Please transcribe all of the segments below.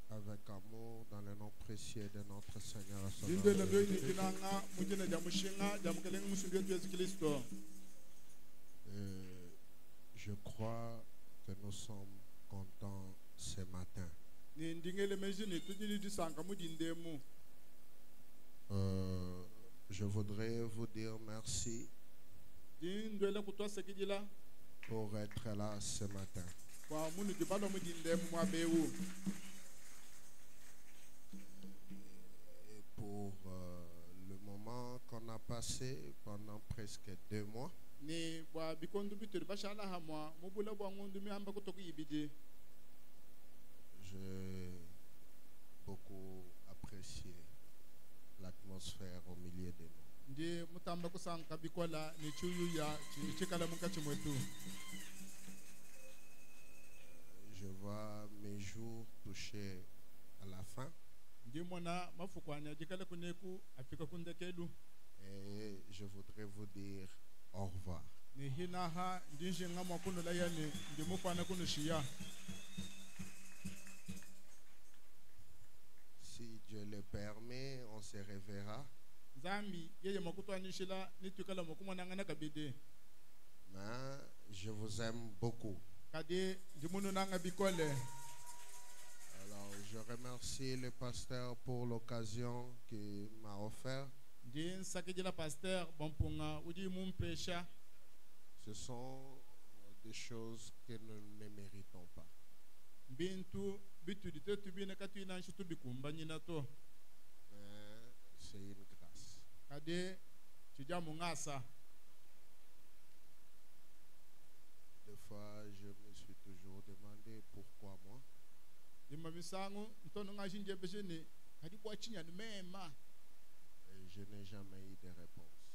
Avec amour dans le nom précieux de notre Seigneur. Je crois que nous sommes contents ce matin. Je voudrais vous dire merci pour être là ce matin. Et pour le moment qu'on a passé pendant presque 2 mois, j'ai beaucoup apprécié l'atmosphère au milieu de nous. Je vois mes jours toucher à la fin. Et je voudrais vous dire au revoir. Si Dieu le permet, on se reverra. Mais je vous aime beaucoup. Alors, je remercie le pasteur pour l'occasion qu'il m'a offert. Ce sont des choses que nous ne méritons pas. Mais c'est une grâce. Des fois, je me suis toujours demandé pourquoi moi. Et je n'ai jamais eu de réponse.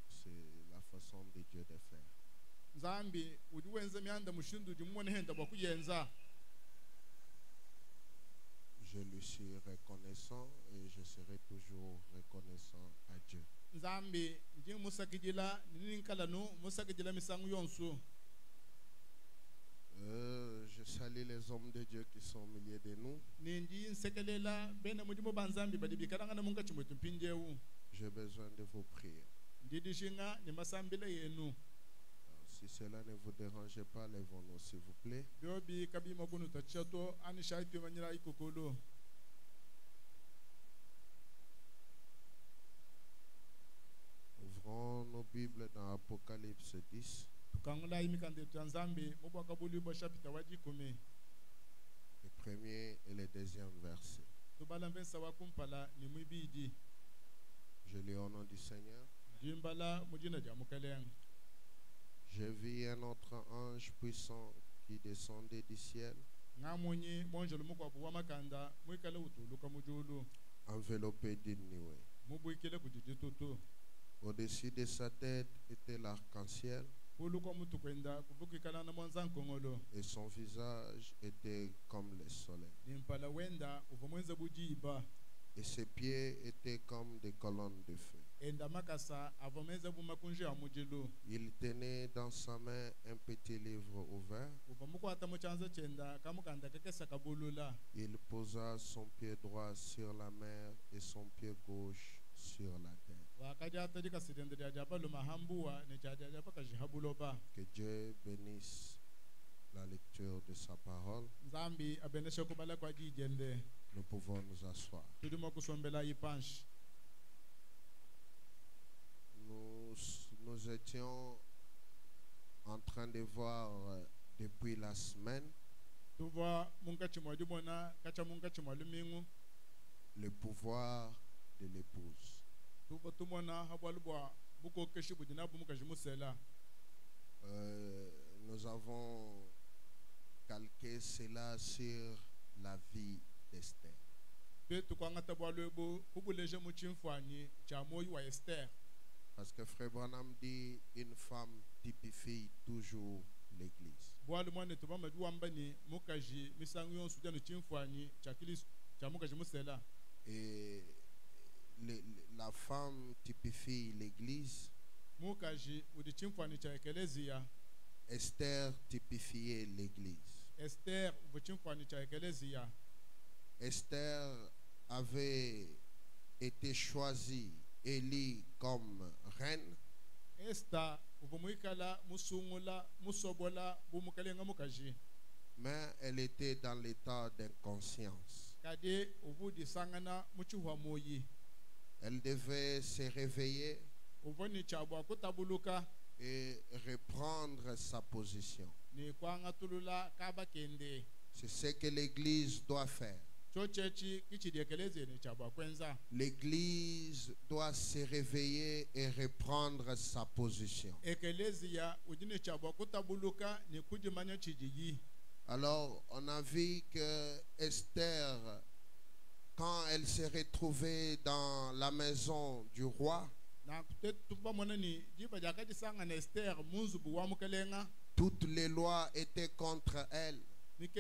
C'est la façon de Dieu de faire. Je lui suis reconnaissant et je serai toujours reconnaissant à Dieu. Je salue les hommes de Dieu qui sont au milieu de nous. J'ai besoin de vos prières. Alors, si cela ne vous dérange pas, lèvons-nous s'il vous plaît. Ouvrons nos Bibles dans Apocalypse 10. Le premier et le deuxième verset. Je lis au nom du Seigneur. Je vis un autre ange puissant qui descendait du ciel, enveloppé d'une nuée. Au-dessus de sa tête était l'arc-en-ciel, et son visage était comme le soleil. Et ses pieds étaient comme des colonnes de feu. Il tenait dans sa main un petit livre ouvert. Il posa son pied droit sur la mer et son pied gauche sur la terre. Que Dieu bénisse la lecture de sa parole. Nous pouvons nous asseoir. étions en train de voir depuis la semaine le pouvoir de l'épouse. Nous avons calqué cela sur la vie d'Esther. Parce que Frère Branham dit une femme typifie toujours l'église. Et la femme typifie l'église. Esther typifiait l'église. Esther avait été choisie, élue comme reine. Mais elle était dans l'état d'inconscience. Elle devait se réveiller et reprendre sa position. C'est ce que l'Église doit faire. L'Église doit se réveiller et reprendre sa position. Alors, on a vu que Esther, quand elle s'est retrouvée dans la maison du roi, toutes les lois étaient contre elle. Mais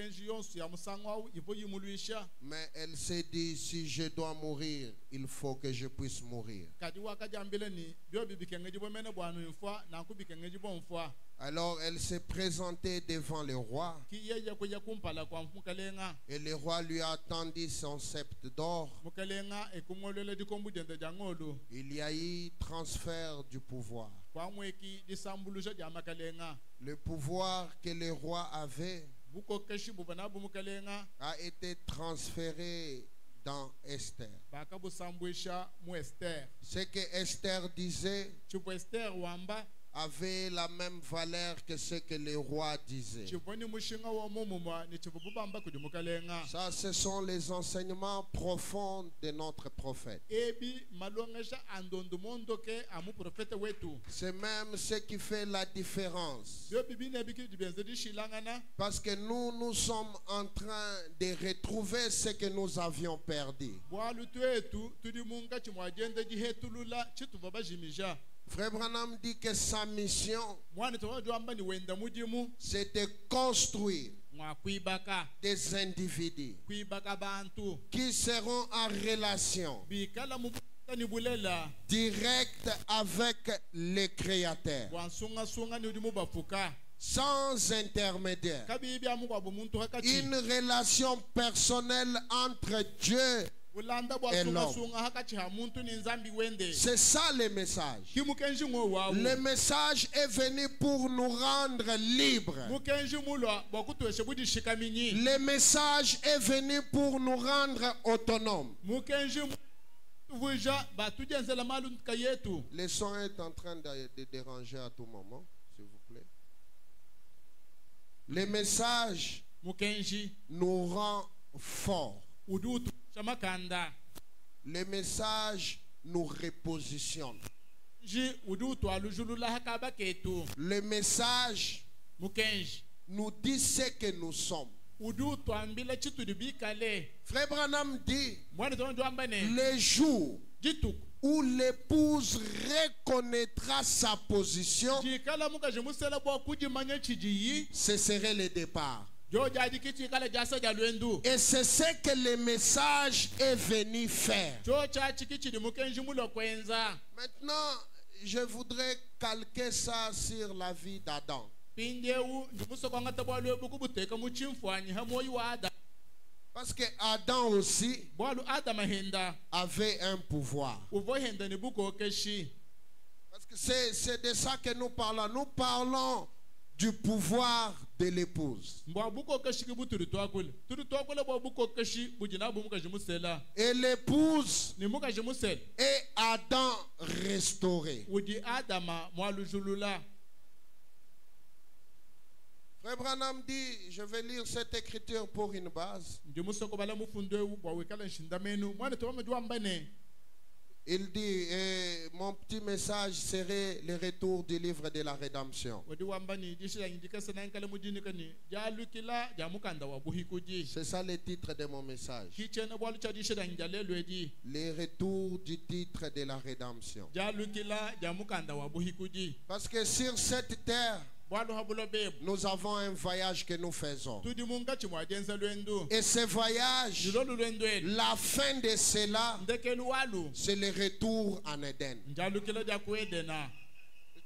elle s'est dit, si je dois mourir, il faut que je puisse mourir. Alors elle s'est présentée devant le roi. Et le roi lui a tendu son sceptre d'or. Il y a eu transfert du pouvoir. Le pouvoir que le roi avait a été transféré dans Esther. Ce que Esther disait avait la même valeur que ce que le roi disait. Ça, ce sont les enseignements profonds de notre prophète. C'est même ce qui fait la différence. Parce que nous sommes en train de retrouver ce que nous avions perdu. Frère Branham dit que sa mission, c'est de construire des individus qui seront en relation directe avec le Créateur, sans intermédiaire. Une relation personnelle entre Dieu et l'homme. C'est ça le message. Le message est venu pour nous rendre libres. Le message est venu pour nous rendre autonomes. Le son est en train de déranger à tout moment, s'il vous plaît. Le message nous rend forts. Le message nous repositionne. Le message nous dit ce que nous sommes. Frère Branham dit, le jour où l'épouse reconnaîtra sa position, ce serait le départ. Et c'est ce que le message est venu faire. Maintenant, je voudrais calquer ça sur la vie d'Adam. Parce que Adam aussi avait un pouvoir. Parce que c'est de ça que nous parlons. Nous parlons du pouvoir de l'épouse. Et l'épouse et Adam restaurer. Frère Branham dit, je vais lire cette écriture pour une base. Il dit, mon petit message serait le retour du livre de la rédemption. C'est ça le titre de mon message. Le retour du titre de la rédemption. Parce que sur cette terre, nous avons un voyage que nous faisons. Et ce voyage, la fin de cela, c'est le retour en Éden.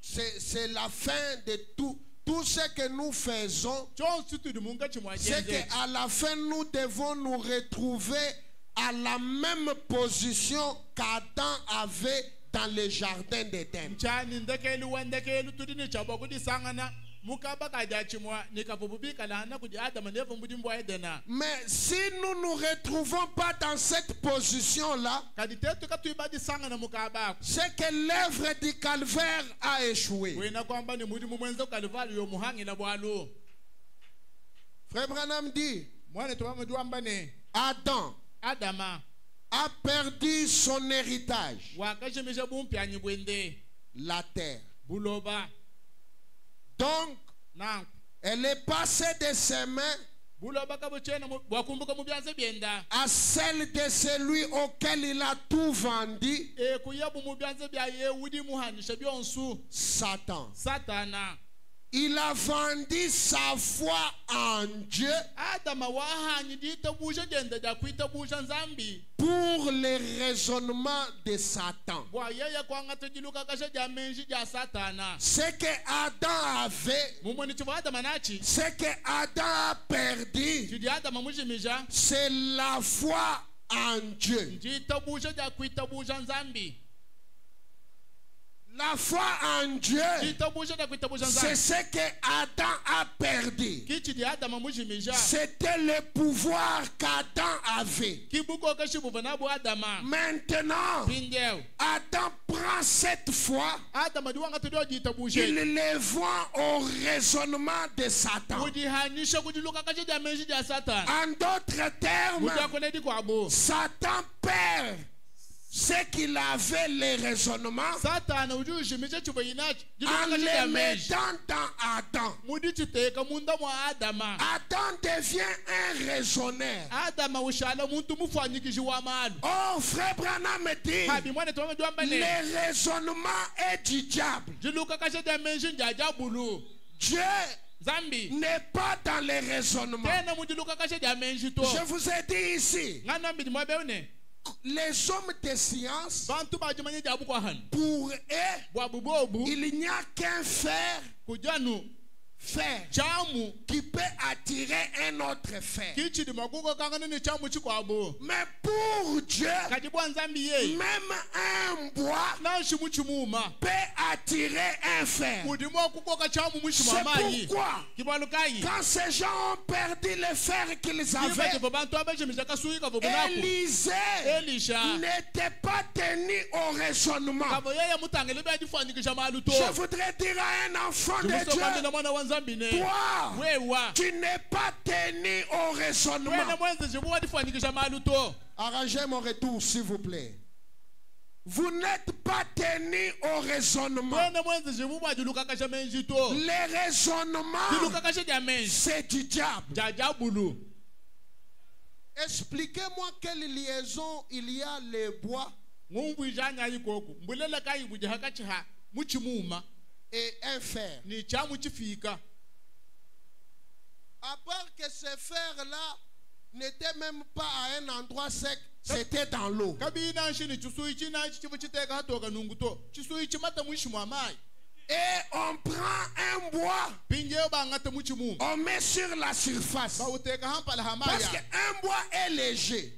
C'est la fin de tout. Tout ce que nous faisons, c'est qu'à la fin, nous devons nous retrouver à la même position qu'Adam avait dans le jardin d'Éden. Mais si nous ne nous retrouvons pas dans cette position-là, c'est que l'œuvre du calvaire a échoué. Frère Branham dit, Adam a perdu son héritage, la terre. Donc, elle est passée de ses mains à celle de celui auquel il a tout vendu, Satan. Il a vendu sa foi en Dieu pour les raisonnements de Satan. Ce que Adam avait, ce que Adam a perdu, c'est la foi en Dieu. La foi en Dieu, c'est ce que Adam a perdu. C'était le pouvoir qu'Adam avait. Maintenant, Adam prend cette foi, il le voit au raisonnement de Satan. En d'autres termes, Satan perd ce qu'il avait les raisonnements en les mettant dans Adam. Adam devient un raisonneur. Oh, frère Branham me dit, le raisonnement est du diable. Dieu n'est pas dans les raisonnements. Je vous ai dit ici, les hommes de science, pour eux, il n'y a qu'un fer qui peut attirer un autre fer. Mais pour Dieu, même un bois peut attirer un fer. C'est pourquoi, quand ces gens ont perdu le fer qu'ils avaient, Élisée n'était pas tenu au raisonnement. Je voudrais dire à un enfant de Dieu, toi, tu n'es pas tenu au raisonnement. Arrangez mon retour, s'il vous plaît. Vous n'êtes pas tenu au raisonnement. Les raisonnements, c'est du diable. Expliquez-moi quelle liaison il y a les bois et un fer. À part que ces fers-là n'étaient même pas à un endroit sec, c'était dans l'eau. Et on prend un bois, on met sur la surface. Parce qu'un bois est léger.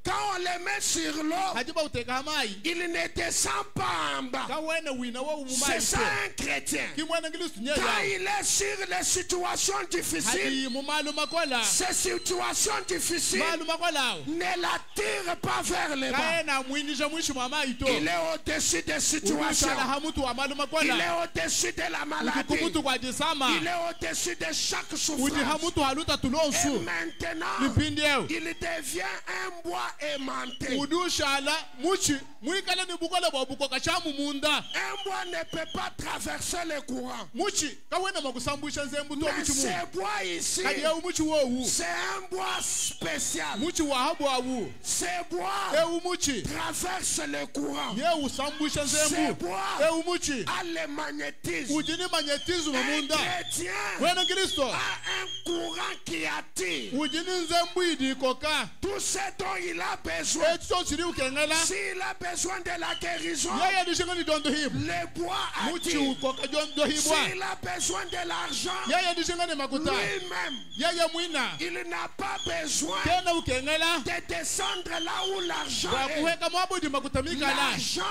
Quand on les met sur l'eau, il ne descend pas en bas. C'est ça un chrétien. Quand il est sur les situations difficiles, ces situations difficiles ne l'attirent pas vers les bas. Il est au-dessus des situations. Il est au-dessus de la maladie. Il est au-dessus de chaque souffrance. Et maintenant, il devient un bois aimanté. Un bois ne peut pas traverser le courant. Mais ce bois ici, c'est un bois spécial. Ce bois traverse le courant. Ce bois a le magnétisme. Un chrétien a un courant qui attire tout ce dont il a besoin. S'il a besoin de la guérison, le bois attire. S'il a besoin de l'argent, lui-même, il n'a pas besoin de descendre là où l'argent est. L'argent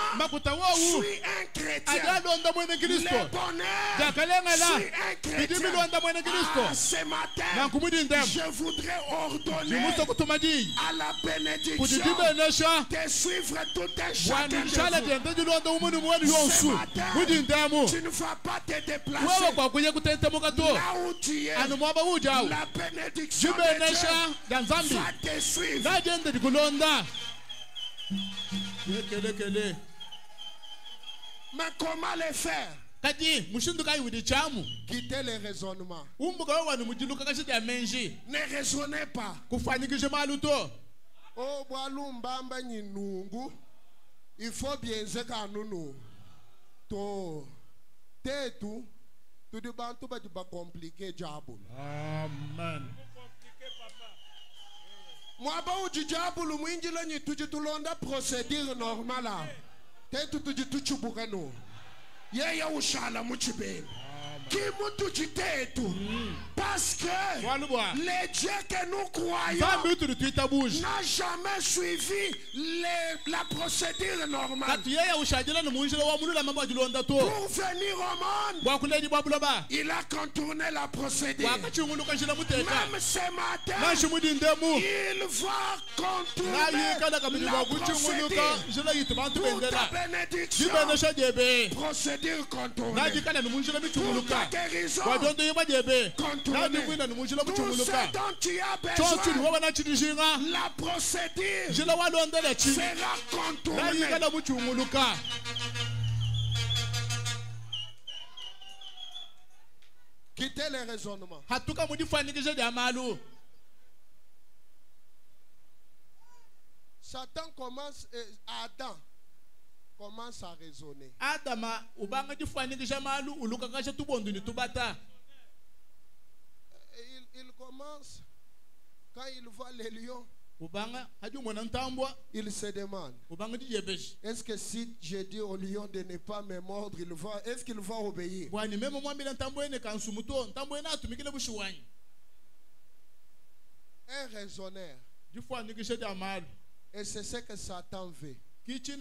suit un chrétien. Le bonheur suit un chrétien. Ce matin, je voudrais ordonner à la bénédiction de suivre tout un chacun de vous. Ce matin, tu ne vas pas te déplacer là où tu es. La bénédiction de Dieu va te suivre. Mais comment le faire? Quittez les raisonnements. Ne raisonnez pas. Oh, il faut bien se nous. To tout. Tout de bantu ba compliqué diable. Amen. Moi ba u diable mwinjila ni tujitulonda procédure normale. Te tu chubugano. Yeye ushala muchibeni. Parce que les dieux que nous croyons n'a jamais suivi la procédure normale. Pour venir au monde, il a contourné la procédure. Même ce matin, il va contourner la procédure. Pour ta bénédiction, procédure contournée. Pour ta guérison, contournée. Tout ce dont tu as besoin, la procédure sera contournée. Quittez les raisonnements. Satan commence, Adam commence à raisonner. Il commence, quand il voit les lions, il se demande, est-ce que si je dis au lion de ne pas me mordre, est-ce qu'il va obéir? Un raisonneur. Et c'est ce que Satan veut. Est-ce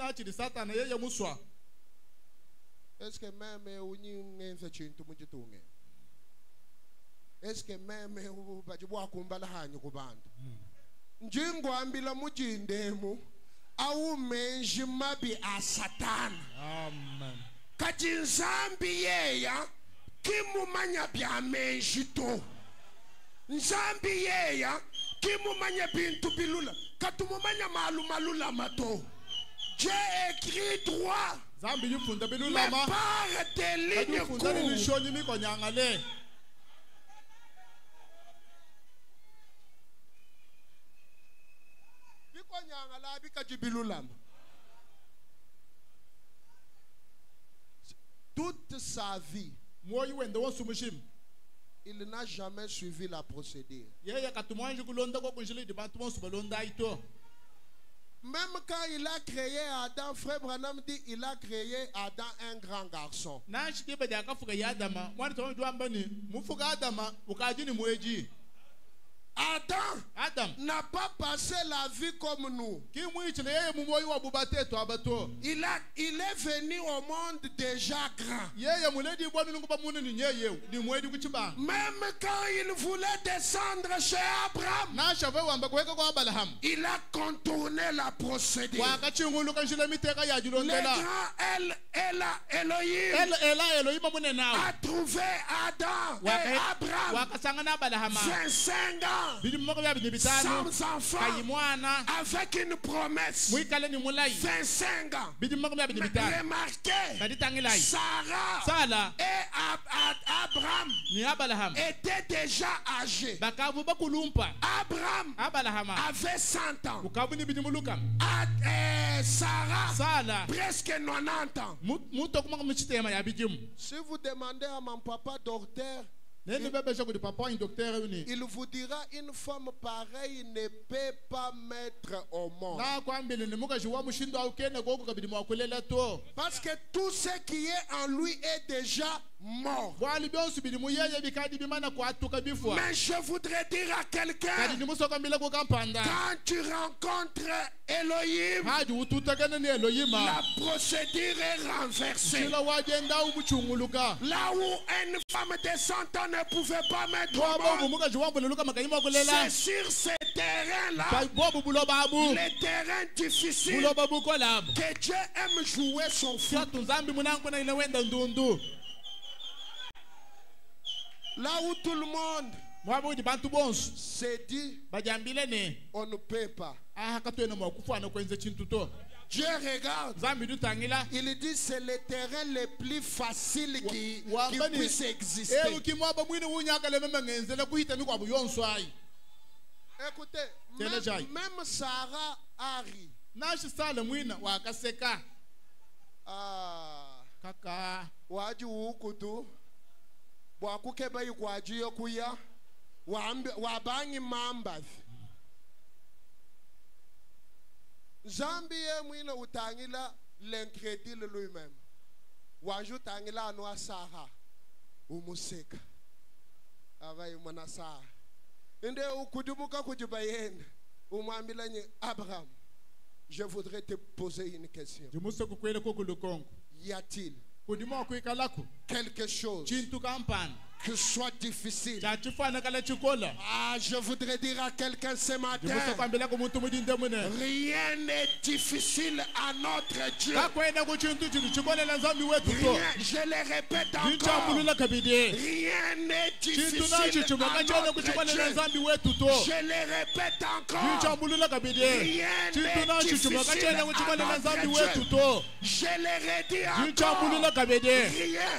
que même est-ce que même njingwambila mujindemu au menji mabi a Satan. Amen. Kati nzambi yeya kimumanya bya menji to. Nzambi yeya kimumanya bintu bilula. Katumumanya malula mato. J'ai écrit droit. Mais par des lignes courtes. Toute sa vie, il n'a jamais suivi la procédure. Même quand il a créé Adam, Frère Branham dit il a créé Adam un grand garçon. Adam n'a pas passé la vie comme nous. Il est venu au monde déjà grand. Même quand il voulait descendre chez Abraham, il a contourné la procédure. Le grand Elohim a trouvé Adam et Abraham 25 ans sans enfants avec une promesse 25 ans. Remarquez, Sarah et Abraham étaient déjà âgés. Abraham avait 100 ans. Sarah presque 90 ans. Si vous demandez à mon papa docteur, il vous dira une femme pareille ne peut pas mettre au monde. Parce que tout ce qui est en lui est déjà mort. Mais je voudrais dire à quelqu'un, quand tu rencontres Elohim, la procédure est renversée. Là où une femme de 100 ans ne pouvait pas mettre au monde, c'est sur ce terrain-là, le terrain difficile, que Dieu aime jouer son foot. Là où tout le monde s'est dit, on ne peut pas. Dieu regarde, il dit c'est le terrain le plus facile qui puisse exister. Écoutez, même Sarah a ri. Waju ukutu wakukeba ikwaji yokuya wabangi mambazi Zambie mwina utangila l'incrédule lui-même. Waju tangila anwa Sarah umuseka avai mwana Sarah inde ukudumuka kujubayenda umwambila nye Abraham, je voudrais te poser une question. Y a-t-il quelque chose que soit difficile? Je voudrais dire à quelqu'un ce matin, rien n'est difficile à notre Dieu. Rien, je le répète encore, rien n'est difficile à notre Dieu. Je le répète encore, rien n'est difficile à notre Dieu. Je le redis encore, rien.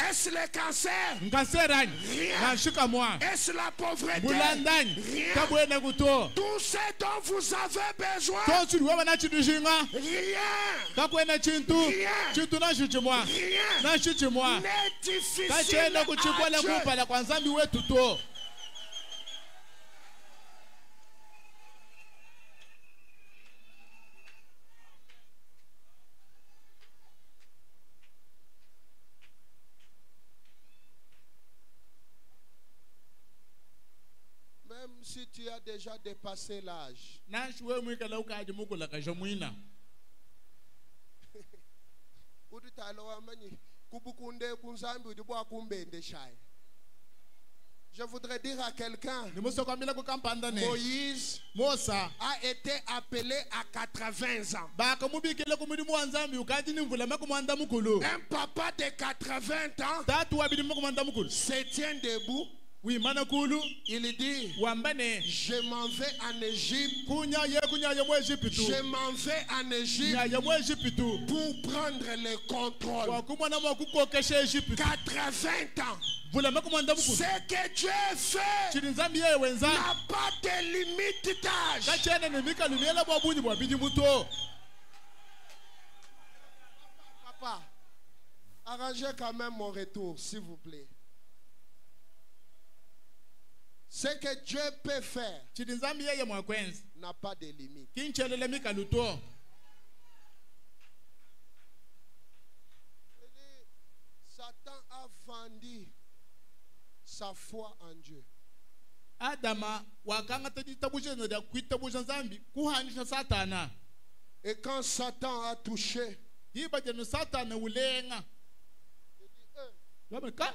Est-ce le cancer? Rien. Est-ce la pauvreté? Rien. Tout ce dont vous avez besoin, rien n'est difficile à Dieu. Si tu as déjà dépassé l'âge, je voudrais dire à quelqu'un, Moïse a été appelé à 80 ans. Un papa de 80 ans se tient debout. Oui, il dit, je m'en vais en Égypte. Je m'en vais en Égypte pour prendre le contrôle. 80 ans. Ce que Dieu fait n'a pas de limite d'âge. Papa, arrangez quand même mon retour, s'il vous plaît. Ce que Dieu peut faire n'a pas de limite. Satan a vendu sa foi en Dieu. Adama wakanga taditabuje na kuitabuja zambi kuhanisha Satana. Et quand Satan a touché, Iba jeno Satana ulenga. Il dit Wameka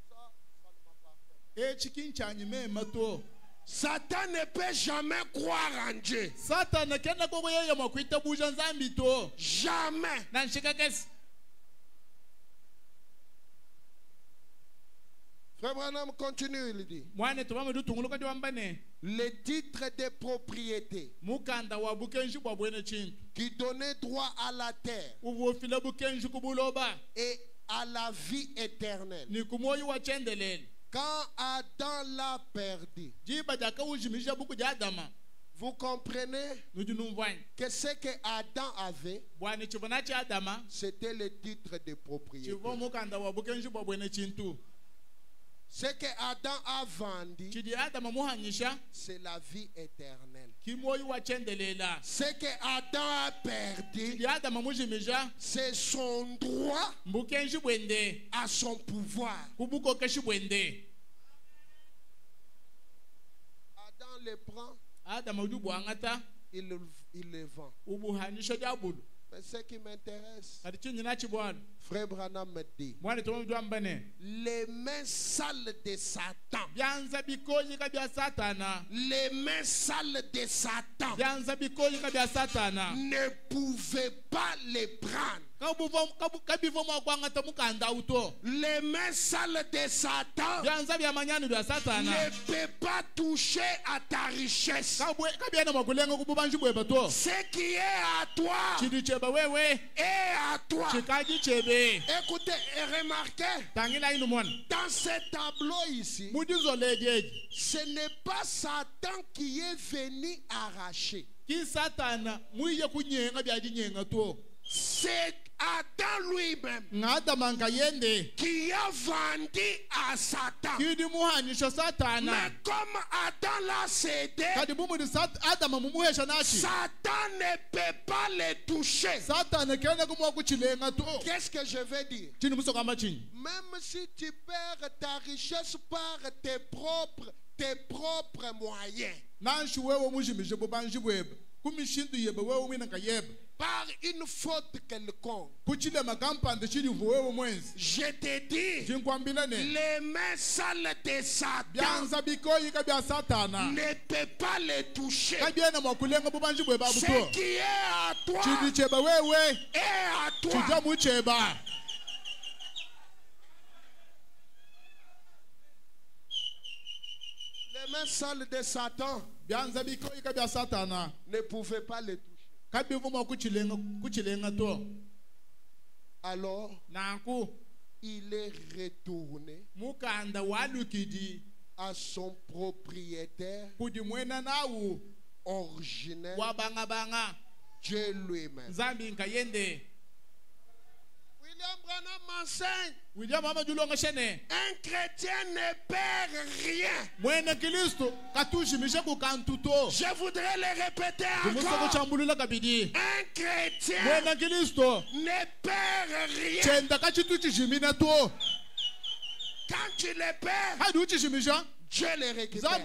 ça ne m'appartient pas. chikinchanye me mato. Satan ne peut jamais croire en Dieu. Satana kenda koko yeye makuitabuja zambi to. Jamais. Nanshikakes. Frère Branham continue, il dit. Les titres de propriété qui donnaient droit à la terre et à la vie éternelle. Quand Adam l'a perdu, vous comprenez que ce que Adam avait, c'était le titre de propriété. Ce que Adam a vendu, c'est la vie éternelle. Ce que Adam a perdu, c'est son droit à son pouvoir. Adam le prend, il le vend. Mais ce qui m'intéresse, Frère Branham me dit, les mains sales de Satan, les mains sales de Satan ne pouvaient pas les prendre. Les mains sales de Satan ne peuvent pas toucher à ta richesse. Ce qui est à toi est à toi. Écoutez et remarquez, dans ce tableau ici, ce n'est pas Satan qui est venu arracher. C'est Adam lui-même qui a vendu à Satan. Mais comme Adam l'a cédé, Satan ne peut pas le toucher. Qu'est-ce que je veux dire? Même si tu perds ta richesse par tes propres moyens, par une faute quelconque, je te dis, les mains sales de Satan ne peuvent pas les toucher. Ce qui est à toi est à toi. Les mains sales de Satan ne pouvaient pas les toucher. Alors, il est retourné à son propriétaire originel, Dieu lui-même. William Branham m'enseigne, un chrétien ne perd rien. Je voudrais le répéter encore. Un chrétien ne perd rien. Quand tu le perds, Dieu le récupère.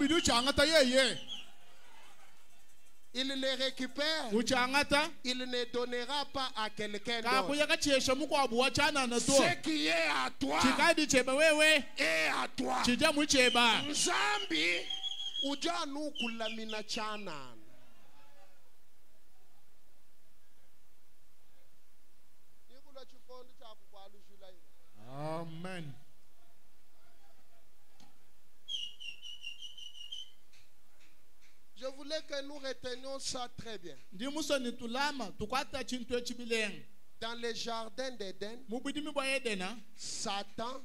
Il le récupère. Il ne donnera pas à quelqu'un d'autre. Ce qui est à toi est à toi. Nzambi uja nukulamina chana. Amen. Je voulais que nous retenions ça très bien. Dans le jardin d'Éden, Satan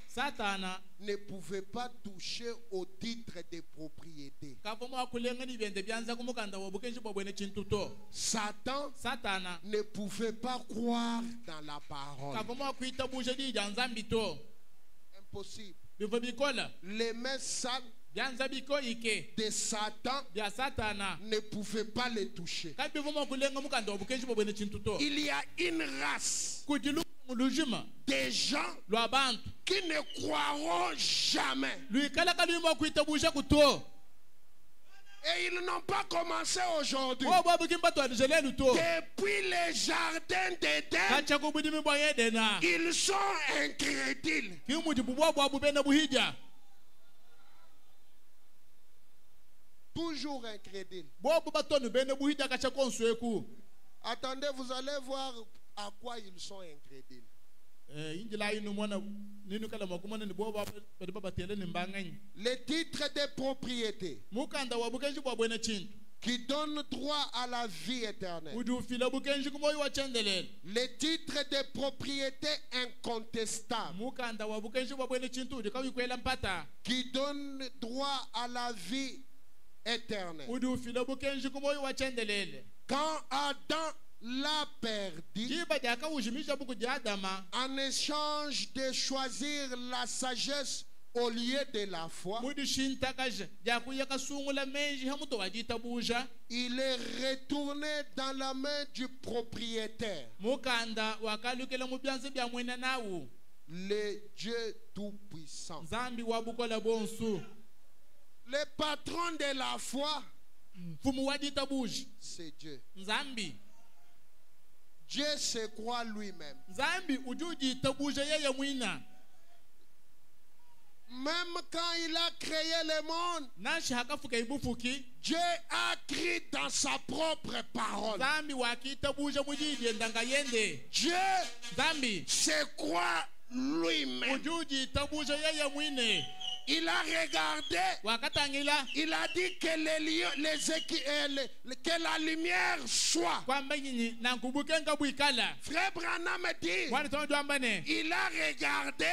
ne pouvait pas toucher au titre de propriété. Satan ne pouvait pas croire dans la parole. Impossible. Les mains sales de Satan ne pouvaient pas les toucher. Il y a une race des gens qui ne croiront jamais. Et ils n'ont pas commencé aujourd'hui. Depuis les jardins d'Éden, ils sont incrédules. Toujours incrédules. Attendez, vous allez voir à quoi ils sont incrédules. Les titres de propriété qui donnent droit à la vie éternelle. Les titres de propriété incontestables qui donnent droit à la vie éternelle. Quand Adam l'a perdu, en échange de choisir la sagesse au lieu de la foi, il est retourné dans la main du propriétaire, le Dieu Tout-Puissant. Le patron de la foi, c'est Dieu. Dieu se croit lui-même. Même quand il a créé le monde, Dieu a écrit dans sa propre parole. Dieu se croit lui-même. Il a regardé, il a dit que que la lumière soit. Frère Branham dit, il a regardé,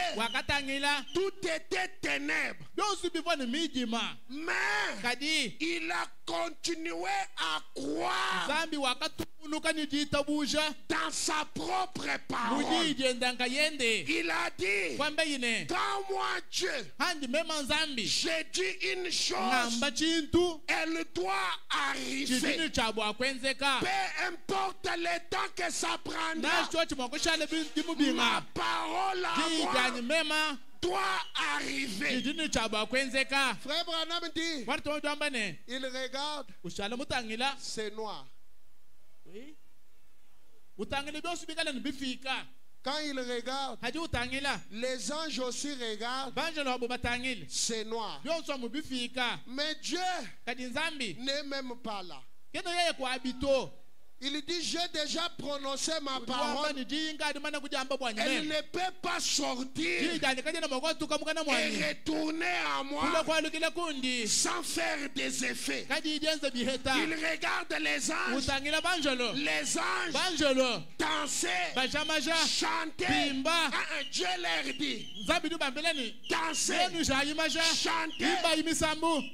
tout était ténèbres. Mais il a continué à croire dans sa propre parole. Il a dit, quand moi Dieu, j'ai dit une chose, elle doit arriver. Peu importe le temps que ça prendra, ma parole à moi doit arriver. Frère Branham dit, il regarde, c'est noir. Quand il regarde, les anges aussi regardent, c'est noir. Mais Dieu n'est même pas là. Il dit, j'ai déjà prononcé ma parole. Elle ne peut pas sortir et retourner à moi sans faire des effets. Il regarde les anges danser, chanter. Dieu leur dit, danser, chanter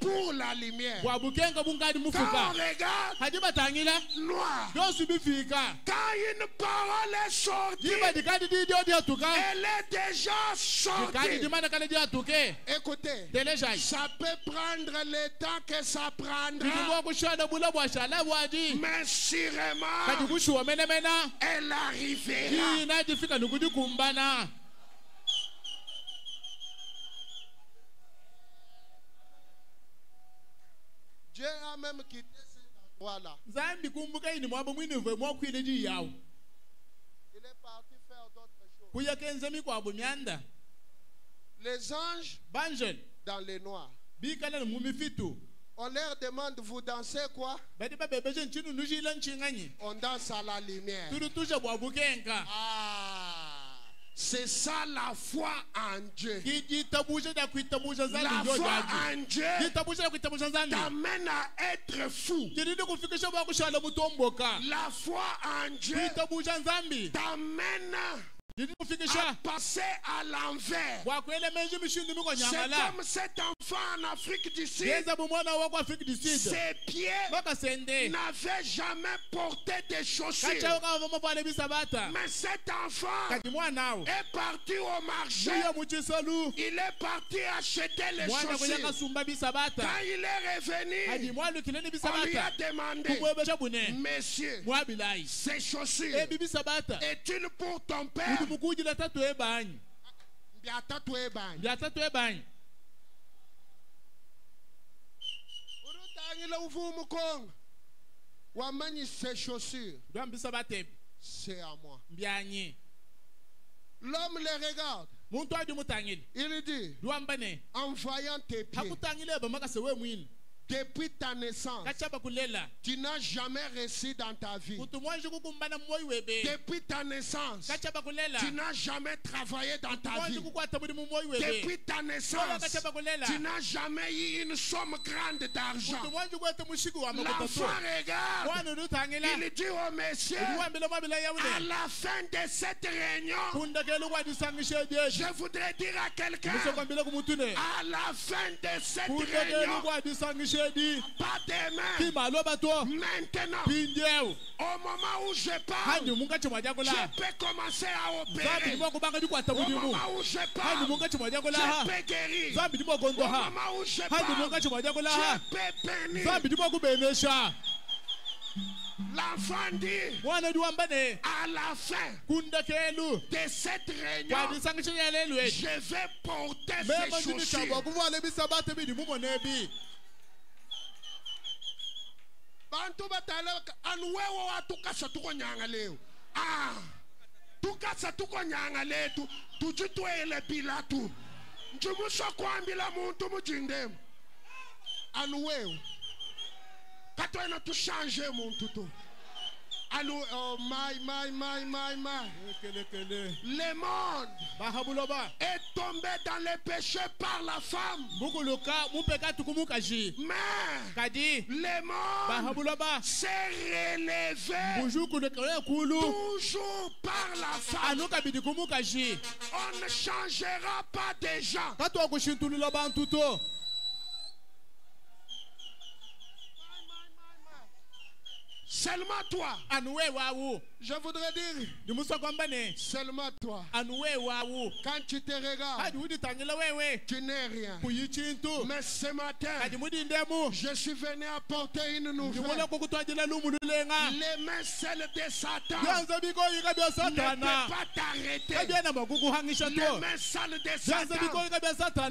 pour la lumière. Quand on regarde, noir. Quand une parole est sortie, elle est déjà sortie. Écoutez, ça peut prendre le temps que ça prendra, mais sûrement, elle arrivera. Dieu a même quitté cet endroit-là. Il est parti faire d'autres choses. Les anges dans les noirs, on leur demande, vous dansez quoi? On danse à la lumière. C'est ça la foi en Dieu. La foi en Dieu t'amène à être fou. La foi en Dieu t'amène à passer à l'envers. C'est comme cet enfant en Afrique du Sud. Ses pieds n'avaient jamais porté de chaussures. Mais cet enfant est parti au marché. Il est parti acheter les chaussures. Quand il est revenu, on lui a demandé, monsieur, ces chaussures est-il pour ton père mukujila tatu ebanye. Mbiatatu ebanye. Mbiatatu ebanye. Urutangila uvumu konga. Wamani ses chaussures. C'est à moi. L'homme les regarde. Il dit, en voyant tes pieds, depuis ta naissance, tu n'as jamais réussi dans ta vie. Depuis ta naissance, tu n'as jamais travaillé dans ta vie. Depuis ta naissance, tu n'as jamais eu une somme grande d'argent. L'enfant regarde, il dit au monsieur, à la fin de cette réunion, je voudrais dire à quelqu'un, à la fin de cette réunion, pas demain, maintenant, au moment où je parle, je peux commencer à opérer. Au moment où je parle, je peux guérir. Au moment où je parle, je peux bénir. L'enfant dit, à la fin de cette réunion, je vais porter ces chaussures. Bantu batala anuwewo watukasa tuko nyanga leo. Tukasa tuko nyanga letu tujitwele Pilatu. Njumuso kwambila muntu mujindemu. Anuwewo. Katwena tu changer muntu tu. Oh my. Le monde est tombé dans le péché par la femme. Mais le monde s'est relevé toujours par la femme. On ne changera pas des gens. Seulement toi. Je voudrais dire, seulement toi. Quand tu te regardes, tu n'es rien. Mais ce matin, je suis venu apporter une nouvelle. Les mains celles de Satan ne peuvent pas t'arrêter. Les mains celles de Satan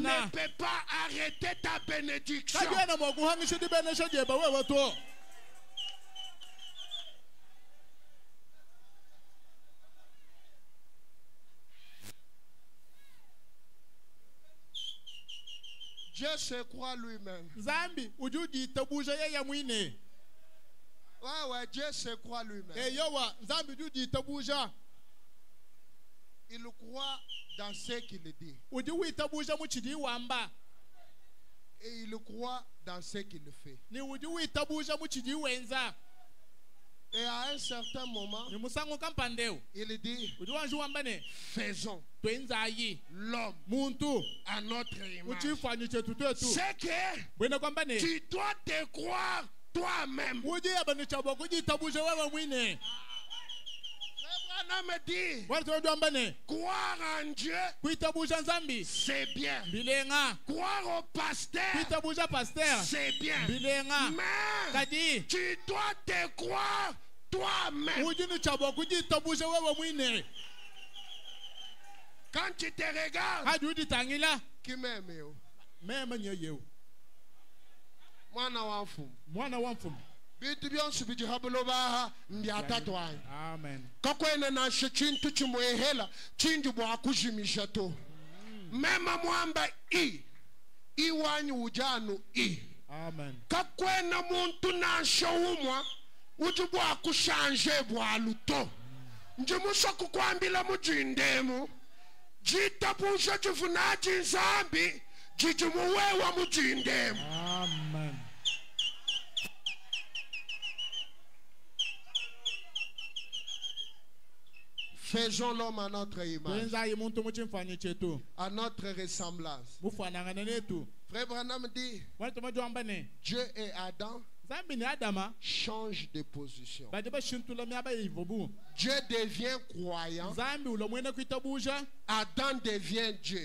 ne peuvent pas arrêter ta bénédiction. Dieu se croit lui-même. Ouais, Dieu se croit lui-même. Il croit dans ce qu'il dit. Et il croit dans ce qu'il fait. Et à un certain moment, il dit, faisons l'homme à notre image. C'est que tu dois te croire toi-même. Me dit, croire en Dieu, c'est bien. Croire au pasteur, c'est bien. Mais tu dois te croire toi-même. Quand tu te regardes, qui m'aime? Mwana wanfu. Amen. Kakwena na chintu chimwehela chinju bwa kujimisha to. Mema mwamba iwanyu ujanu Amen. Kakwena muntu na showumwa ujubwa kushanje bwa luto. Njimusha kukwambila mujindemu. Jitabusha jifunaji nzambi jijumuwewa mujindemu. Amen. Faisons l'homme à notre image, à notre ressemblance. Frère Branham dit, Dieu et Adam changent de position. Dieu devient croyant, Adam devient Dieu.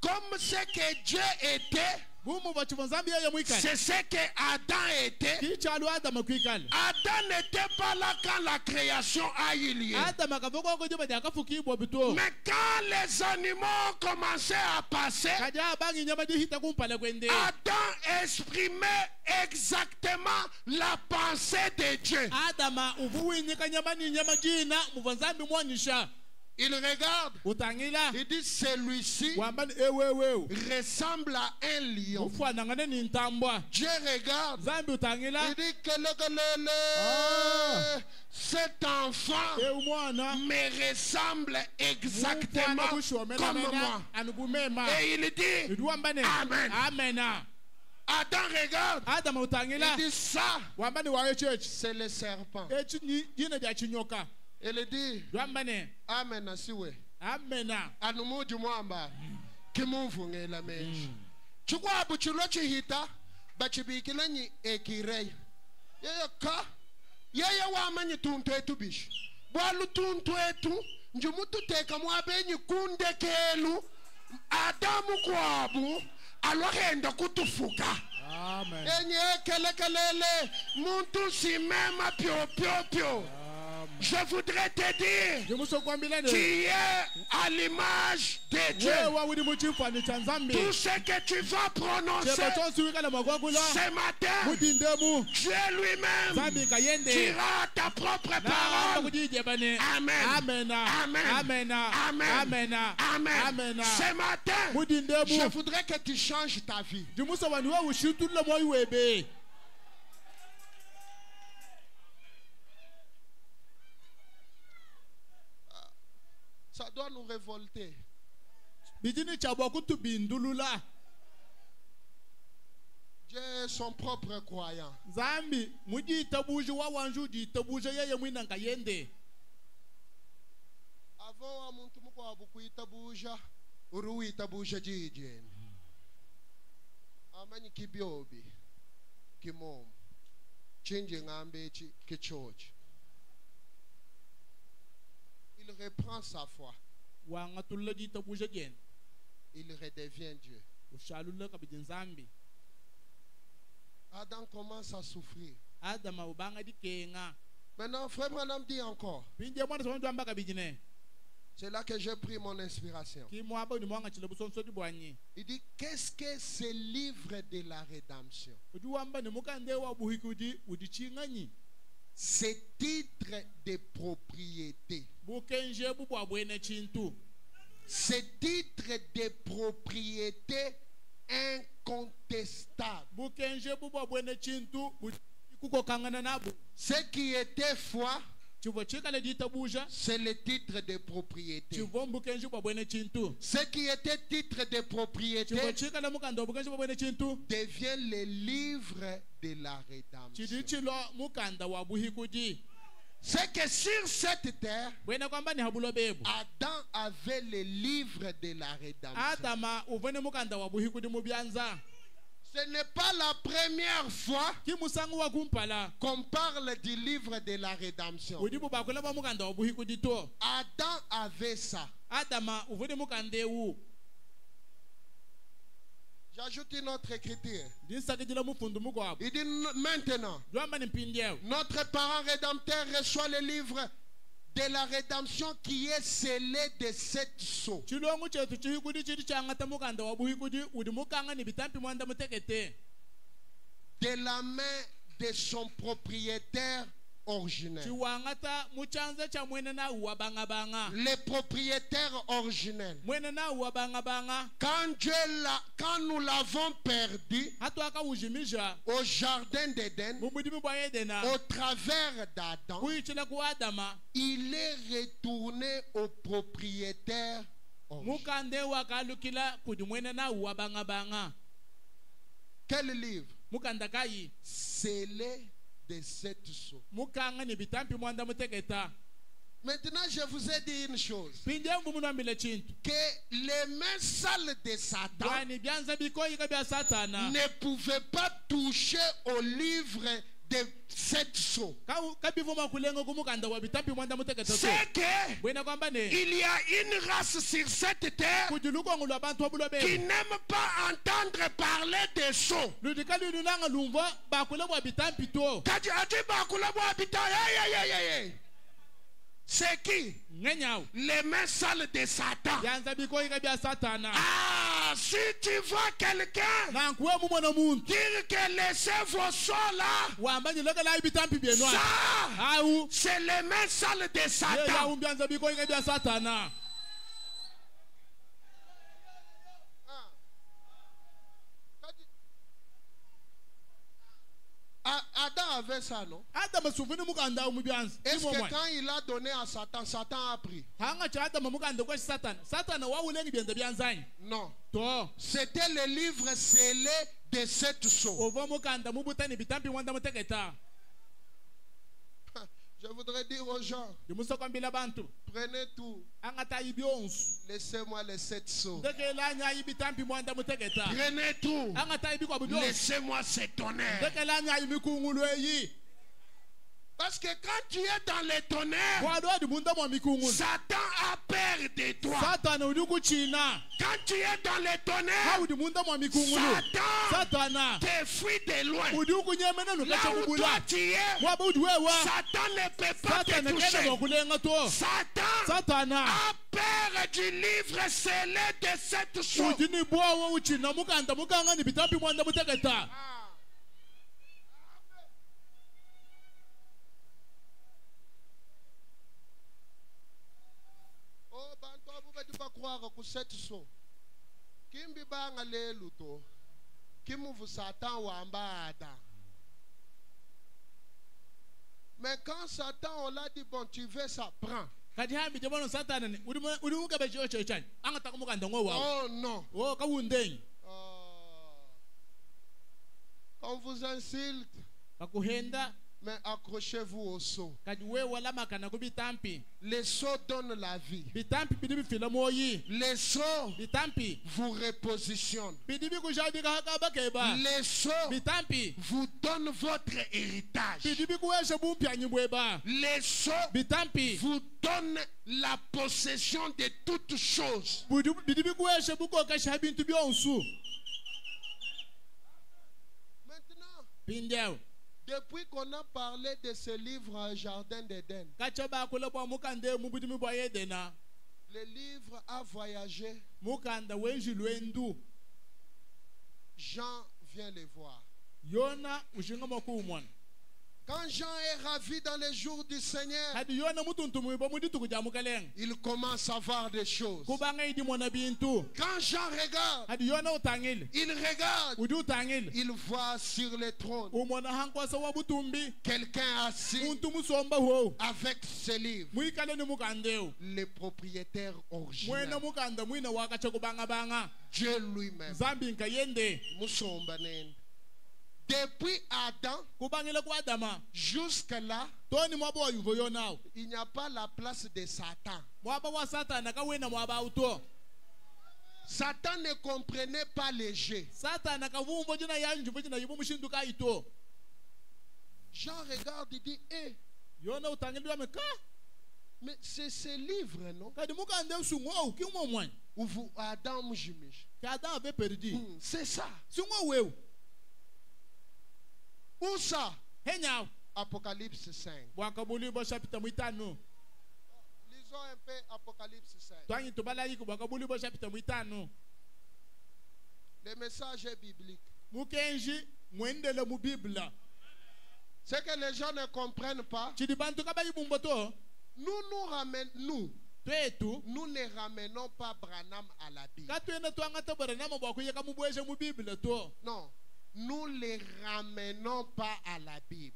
Comme ce que Dieu était, c'est ce que Adam était, Adam n'était pas là quand la création a eu lieu. Mais quand les animaux commençaient à passer, Adam exprimait exactement la pensée de Dieu. Il regarde, il dit celui-ci ressemble à un lion. Dieu regarde, il dit que cet enfant me ressemble exactement comme moi. Et il dit Amen. Adam regarde, il dit ça, c'est le serpent. Il dit Amen asiwe. Amen. Anumuju mwamba. Kimunfunge la meji. Chukwa abuchulo chihita. Bachibikila nyi ekirei. Yeye ka. Yeye wamanyi tuntu etu bish. Bwalu tuntu etu. Njumutu teka mwabenyi kunde kelu. Adamu kwabu. Alwahenda kutufuka. Amen. Enye kelekelele. Muntu si mema pio pio pio. Je voudrais te dire, tu es à l'image de Dieu. Tout ce que tu vas prononcer ce matin, Dieu lui-même dira ta propre parole. Amen. Amen. Amen. Amen. Amen. Ce matin, je voudrais que tu changes ta vie. Ça doit nous révolter. Dieu est son propre croyant. Avant, muntu mukwa bukuita buja, uruita buja jijeni. Amanyi kibiobi, kimom, chinje ngambe kichochi. Il reprend sa foi. Il redevient Dieu. Adam commence à souffrir. Maintenant, Frère Branham dit encore. C'est là que j'ai pris mon inspiration. Il dit, qu'est-ce que ce livre de la rédemption? Ce titre de propriété. Ce titre de propriété incontestable. Ce qui était foi, c'est le titre de propriété. Ce qui était titre de propriété devient le livre de la rédemption. C'est que sur cette terre, Adam avait le livre de la rédemption. Ce n'est pas la première fois qu'on parle du livre de la rédemption. Adam avait ça. J'ajoute une autre écriture. Il dit maintenant, notre parent rédempteur reçoit le livre de la rédemption qui est scellé de 7 sceaux. De la main de son propriétaire originel. Les propriétaires originels. Quand nous l'avons perdu au jardin d'Éden, au travers d'Adam, il est retourné au propriétaire originel. Quel livre? Scellé de 7 sceaux. Maintenant, je vous ai dit une chose. Que les mains sales de Satan ne pouvaient pas toucher au livre de 7 sceaux, c'est qu'il y a une race sur cette terre qui n'aime pas entendre parler des sceaux. C'est qui? Les mains sales de Satan. Ah, si tu vois quelqu'un dire que laissez vos sceaux là, ça, c'est les mains sales de Satan. Adam avait ça, non? Est-ce que quand il a donné à Satan, Satan a pris? Non. C'était le livre scellé de 7 sceaux. Je voudrais dire aux gens, prenez tout. Laissez-moi les 7 sceaux. Prenez tout. Laissez-moi cet honneur. Parce que quand tu es dans les tonnerres, Satan a peur de toi. Quand tu es dans les tonnerres, Satan te fuit de loin. Là où toi tu es, Satan ne peut pas te toucher. Satan a peur du livre scellé de 7 sceaux. Tu vas croire que 7 sceaux. Kimbi banga le luto. Kimuvu Satan wamba Adam. Mais quand Satan on l'a dit bon tu veux ça prends. Oh non. Quand vous insulte, mais accrochez-vous au sceau. Les sceaux donnent la vie. Les sceaux vous repositionnent. Les sceaux vous donnent votre héritage. Les sceaux vous donnent la possession de toutes choses. Maintenant, depuis qu'on a parlé de ce livre Jardin d'Éden, le livre a voyagé. Jean vient le voir. Quand Jean est ravi dans les jours du Seigneur, il commence à voir des choses. Quand Jean regarde, il regarde, il voit sur le trône quelqu'un assis avec ce livre, le propriétaire original, Dieu lui-même. Depuis Adam jusqu'à là, il n'y a pas la place de Satan. Satan ne comprenait pas les jeux. Jean regarde et dit, mais c'est ce livre, non? Où vous, Adam, c'est ça. Où ça? Apocalypse 5. Lisons un peu Apocalypse 5. Le message est biblique. Ce que les gens ne comprennent pas, nous ne ramenons pas Branham à la Bible. Non. Nous ne les ramenons pas à la Bible.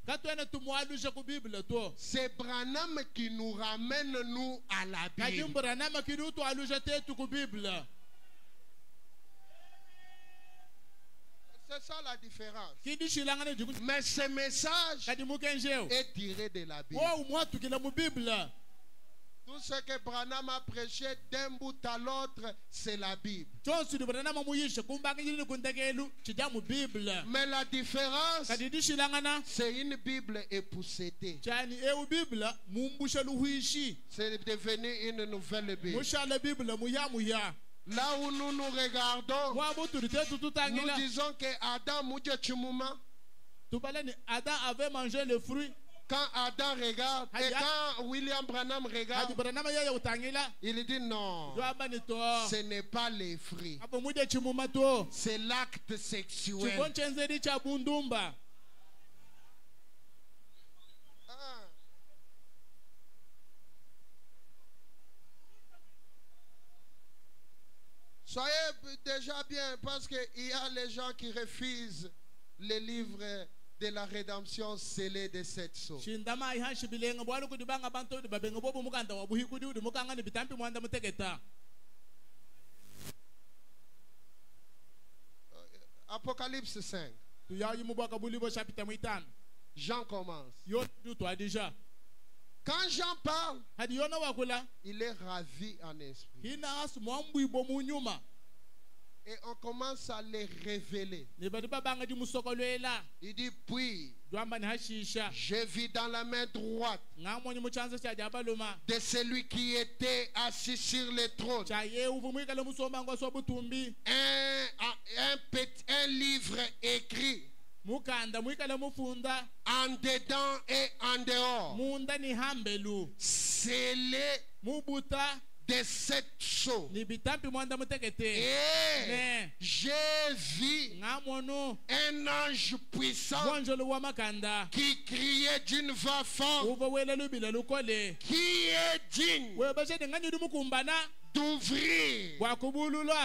C'est Branham qui nous ramène nous à la Bible. C'est ça la différence. Mais ce message est tiré de la Bible. Tout ce que Branham a prêché d'un bout à l'autre, c'est la Bible. Mais la différence, c'est une Bible époussetée. C'est devenu une nouvelle Bible. Là où nous nous regardons, nous disons que Adam avait mangé le fruit. Quand Adam regarde, et quand William Branham regarde, il dit non, ce n'est pas les fruits, c'est l'acte sexuel. Soyez déjà bien, parce qu'il y a les gens qui refusent les livres de la rédemption scellée de cette sceaux. Apocalypse 5. Jean commence. Quand Jean parle, il est ravi en esprit. Et on commence à les révéler. Il dit, puis, j'ai vu dans la main droite de celui qui était assis sur le trône un livre écrit en dedans et en dehors, scellé de cette sceaux. Et j'ai vu un ange puissant qui criait d'une voix forte, qui est digne d'ouvrir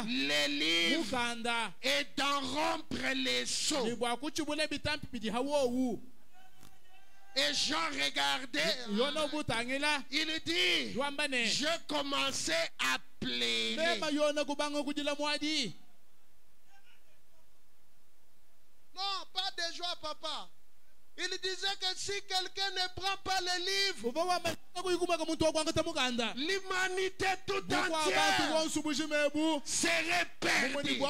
les livres et d'en rompre les sceaux. Et Jean regardait, il dit, je commençais à pleurer. Non, pas de joie, papa. Il disait que si quelqu'un ne prend pas le livre, l'humanité tout entière serait perdue.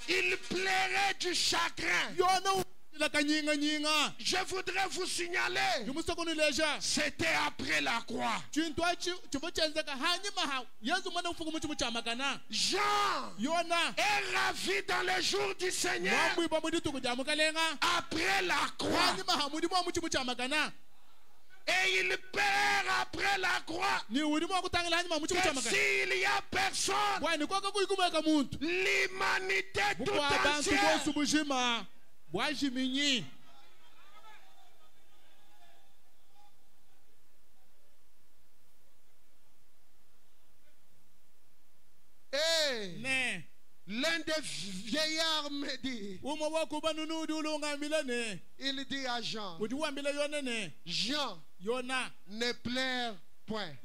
Il pleurait du chagrin. Je voudrais vous signaler, c'était après la croix. Jean est ravi dans le jour du Seigneur après la croix. Et il perd après la croix. Que s'il y a personne, l'humanité tout entière l'un des vieillards me dit, il dit à Jean, Jean, ne pleure point.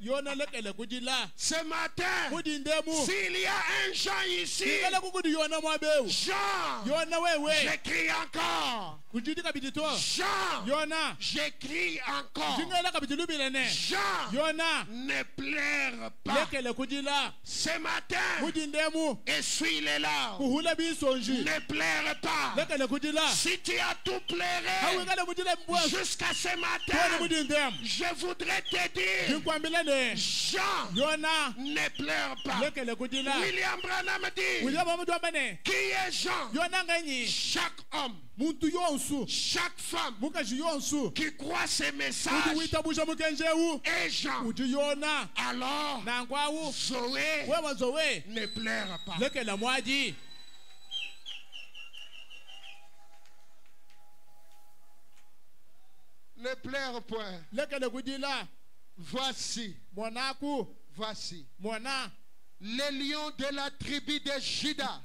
Ce matin, s'il y a un Jean ici, Jean, j'écris encore. Jean, j'écris encore. Jean, ne pleure pas. Ce matin, essuie les larmes. Ne pleure pas. Si tu as tout pleuré jusqu'à ce matin, je voudrais te dire, Jean, ne pleure pas. William Branham dit, qui est Jean? Chaque homme, chaque femme qui croit ces messages est Jean. Alors, Zoé ne pleure pas. Ne pleure point. Voici, les lions de la tribu de Juda,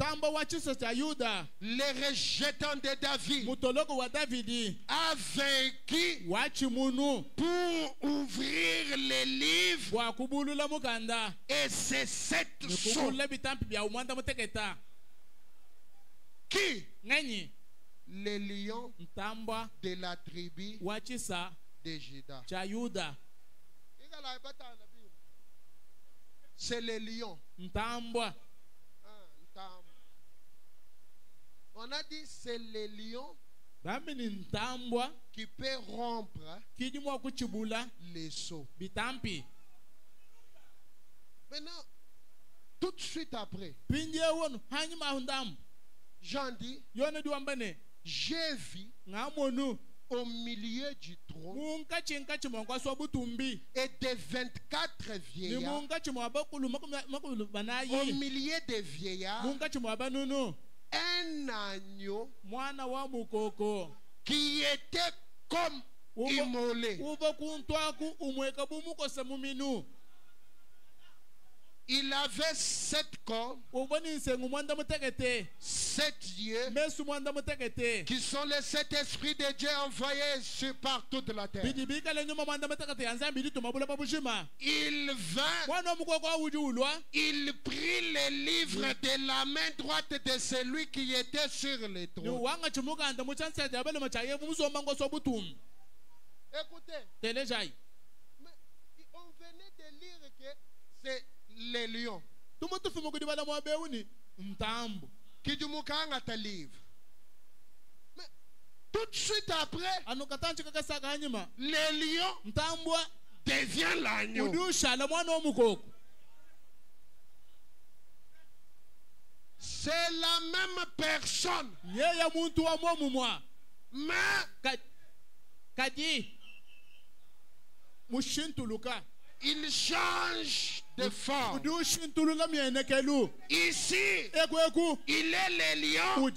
les rejetants de David, a vaincu pour ouvrir les livres, et c'est cette sceaux qui, les lions de la tribu de Juda. C'est les lions. On a dit c'est les lions qui peuvent rompre les seaux. Maintenant, tout de suite après, Jean dit, j'ai vu au milieu du trône et des 24 vieillards, au milieu des vieillards, un agneau qui était comme immolé. Il avait 7 corps, 7 yeux, qui sont les 7 esprits de Dieu envoyés par toute la terre. Il vint, il prit les livres de la main droite de celui qui était sur le trône. Écoutez, mais on venait de lire que c'est les lions qui du mukanga ta livre. Mais tout de suite après, les lions deviennent l'agneau. C'est la même personne, mais il change de forme. Ici, il est le lion.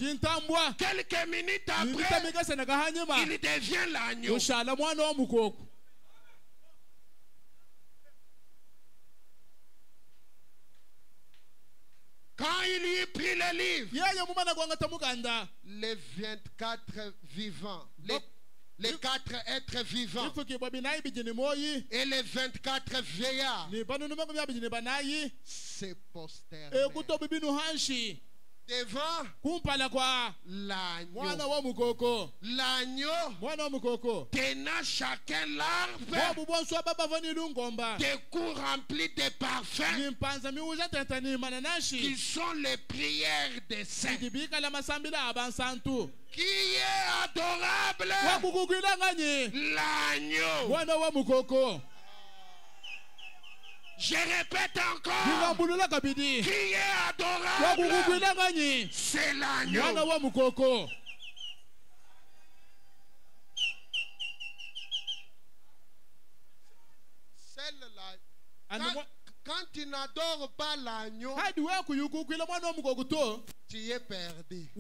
Quelques minutes après, il devient l'agneau. Quand il lui prit le livre, les 24 vivants, les 4 êtres vivants et les 24 vieillards se prosternèrent devant l'agneau. L'agneau tenant chacun l'arbre des coups remplis de parfums qui sont les prières des saints. Qui est adorable? L'agneau. Je répète encore. Qui est adorable? C'est l'agneau. Celle-là. Quand tu n'adores pas l'agneau, tu es perdu.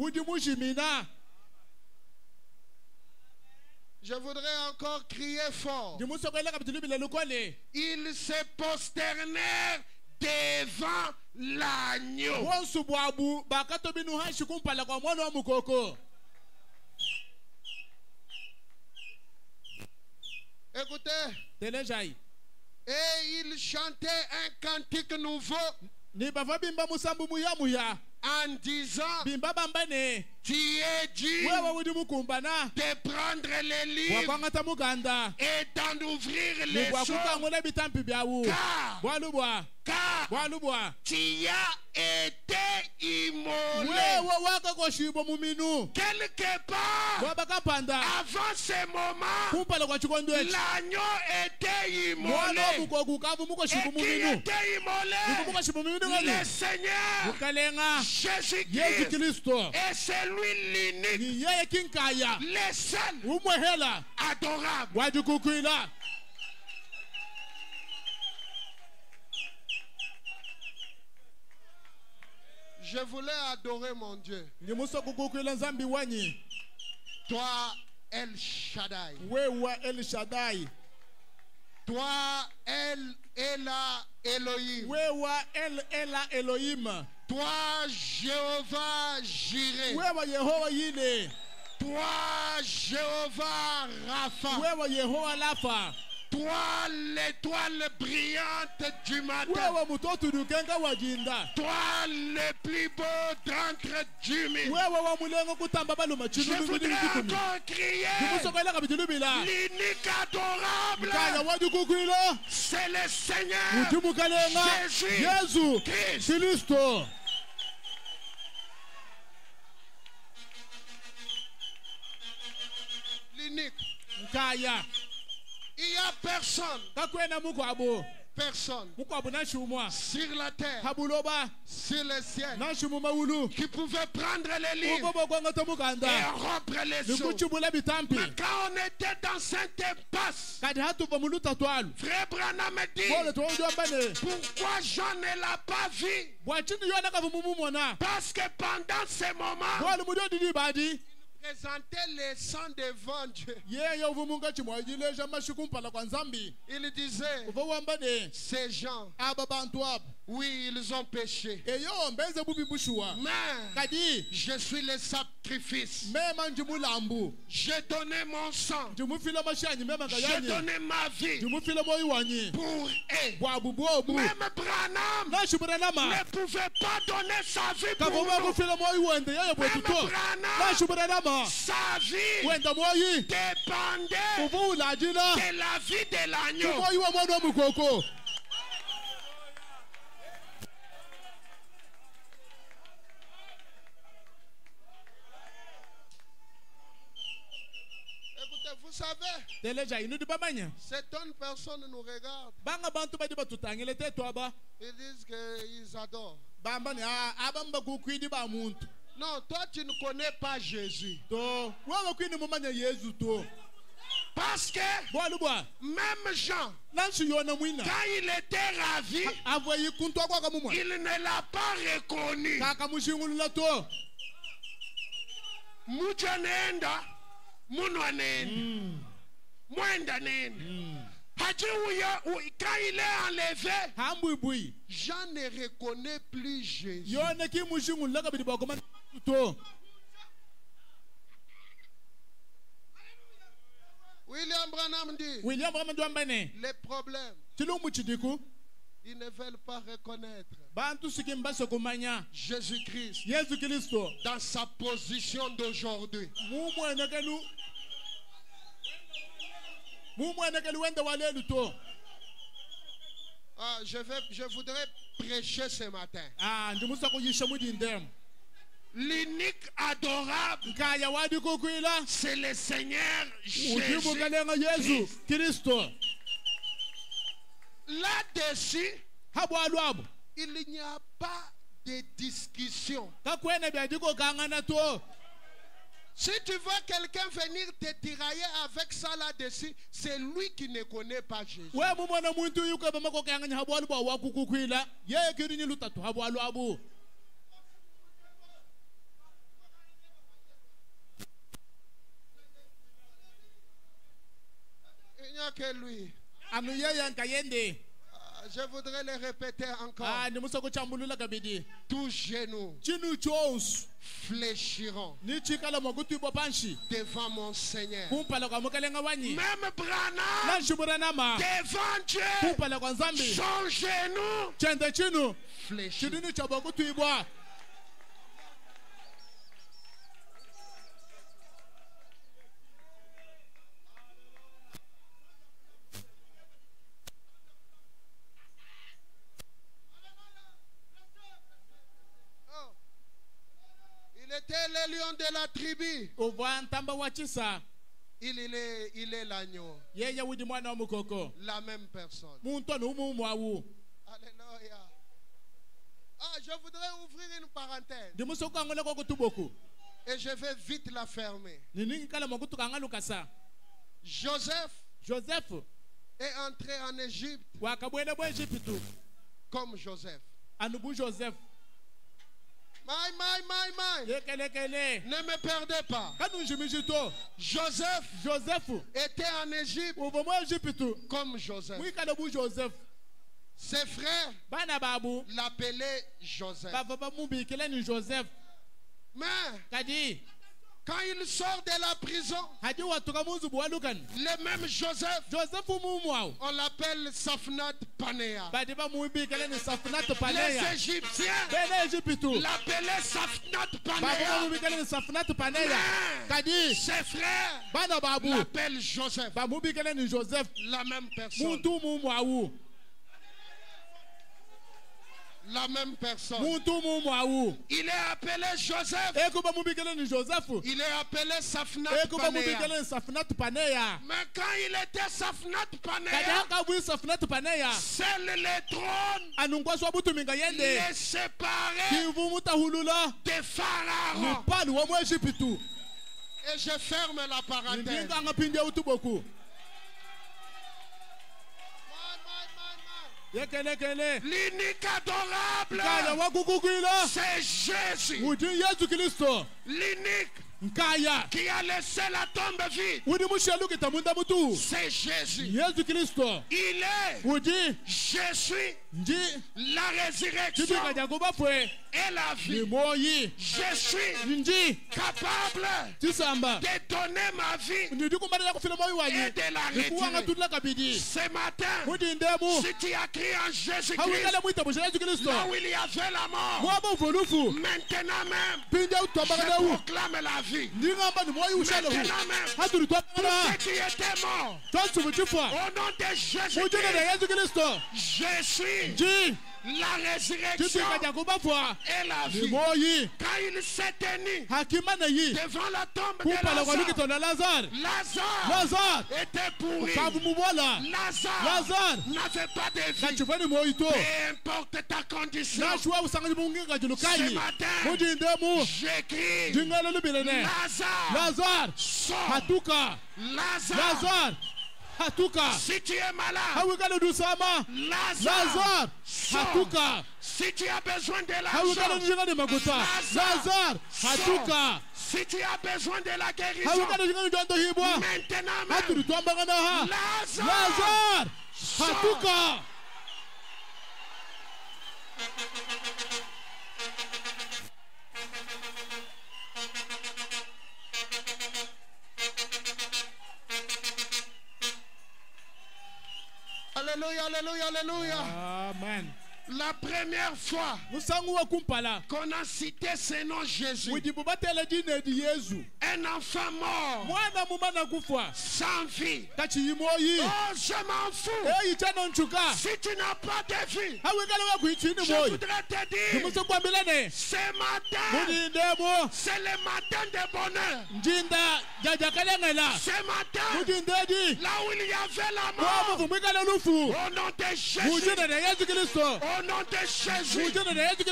Je voudrais encore crier fort. Ils se prosternèrent devant l'agneau. Écoutez. Et ils chantaient un cantique nouveau en disant, tu es dû de prendre les livres et d'en ouvrir les seaux, car tu as été immolé. Quelque part, avant ce moment, l'agneau était immolé. Et qui était immolé? Le Seigneur Jésus-Christ. Et c'est lui l'unique, le seul, adorable. Je voulais adorer mon Dieu. Toi, El Shaddai. Toi, El Elohim. Toi, Jéhovah Jireh. Toi, Jéhovah Rapha. Toi, l'étoile brillante du matin. Toi, le plus beau d'entre Jimmy. Je voudrais encore crier. L'unique adorable. C'est le Seigneur Jésus Christ. L'unique. Il n'y a personne. Personne sur la terre, sur le ciel, qui pouvait prendre les livres et rompre les seaux. Mais quand on était dans cette impasse, Frère Branham me dit, pourquoi Jean ne l'a pas vu? Parce que pendant ces moments, présenter les sangs devant Dieu. Il disait, ces gens, oui, ils ont péché. Mais je suis le sacrifice. J'ai donné mon sang. J'ai donné ma vie pour eux. Même Branham ne pouvait pas donner sa vie pour nous. Même Branham, sa vie dépendait de la vie de l'agneau. Écoutez, vous savez, certaines personnes nous regardent. Ils disent qu'ils adorent. Non, toi tu ne connais pas Jésus. Parce que même Jean, quand il était ravi, il ne l'a pas reconnu. Mujanenda, Mwenda quand il est enlevé, Jean ne reconnaît plus Jésus. William Branham dit, les problèmes, ils ne veulent pas reconnaître Jésus-Christ dans sa position d'aujourd'hui. Je voudrais prêcher ce matin. L'unique adorable, c'est le Seigneur Jésus-Christ. Là-dessus, il n'y a pas de discussion. Si tu vois quelqu'un venir te tirailler avec ça là-dessus, c'est lui qui ne connaît pas Jésus. Il n'y a que lui. Je voudrais le répéter encore. Tous genoux fléchiront devant mon Seigneur. Même Branham, devant Dieu, son genou fléchira. Il était le lion de la tribu. Il est l'agneau. La même personne. Alléluia. Je voudrais ouvrir une parenthèse. Et je vais vite la fermer. Joseph est entré en Égypte comme Joseph. Ne me perdez pas. Joseph était en Égypte comme Joseph. Ses frères l'appelaient Joseph. Mais Quand il sort de la prison, le même Joseph, on l'appelle Safnat Panéa. Les Égyptiens l'appelaient Safnat Panéa. Mais ses frères l'appellent Joseph. La même personne. La même personne. Il est appelé Joseph. Il est appelé Safnat Panéa. Mais quand il était Safnat Panéa, seul les trônes les séparaient des pharaons. Et je ferme la parenthèse. L'unique adorable, c'est Jésus. L'unique qui a laissé la tombe vide, c'est Jésus. Il est, je suis la résurrection et la vie. Je suis capable de donner ma vie et de la retirer. Ce matin, si tu as crié en Jésus-Christ, là où il y avait la mort, maintenant même, je proclame la vie. Maintenant même, tout ce qui était mort, au nom de Jésus-Christ, je suis la résurrection et la vie. Quand il s'est tenu devant la tombe de Lazare était pourri. Lazare n'avait pas de vie. Peu importe ta condition, ce matin, j'écris Lazare, sors. Lazare, si tu es malade, Lazare, sors. Si tu as besoin de l'argent, Lazare, sors. Si tu as besoin de la guérison, maintenant même, Lazare, sors. Alléluia, alléluia, alléluia. Amen. La première fois qu'on a cité ce nom Jésus, un enfant mort, sans vie. Oh, je m'en fous. Si tu n'as pas de vie, je voudrais te dire, ce matin, c'est le matin de bonheur. Ce matin, là où il y avait la mort, au nom de Jésus, au nom de Jésus,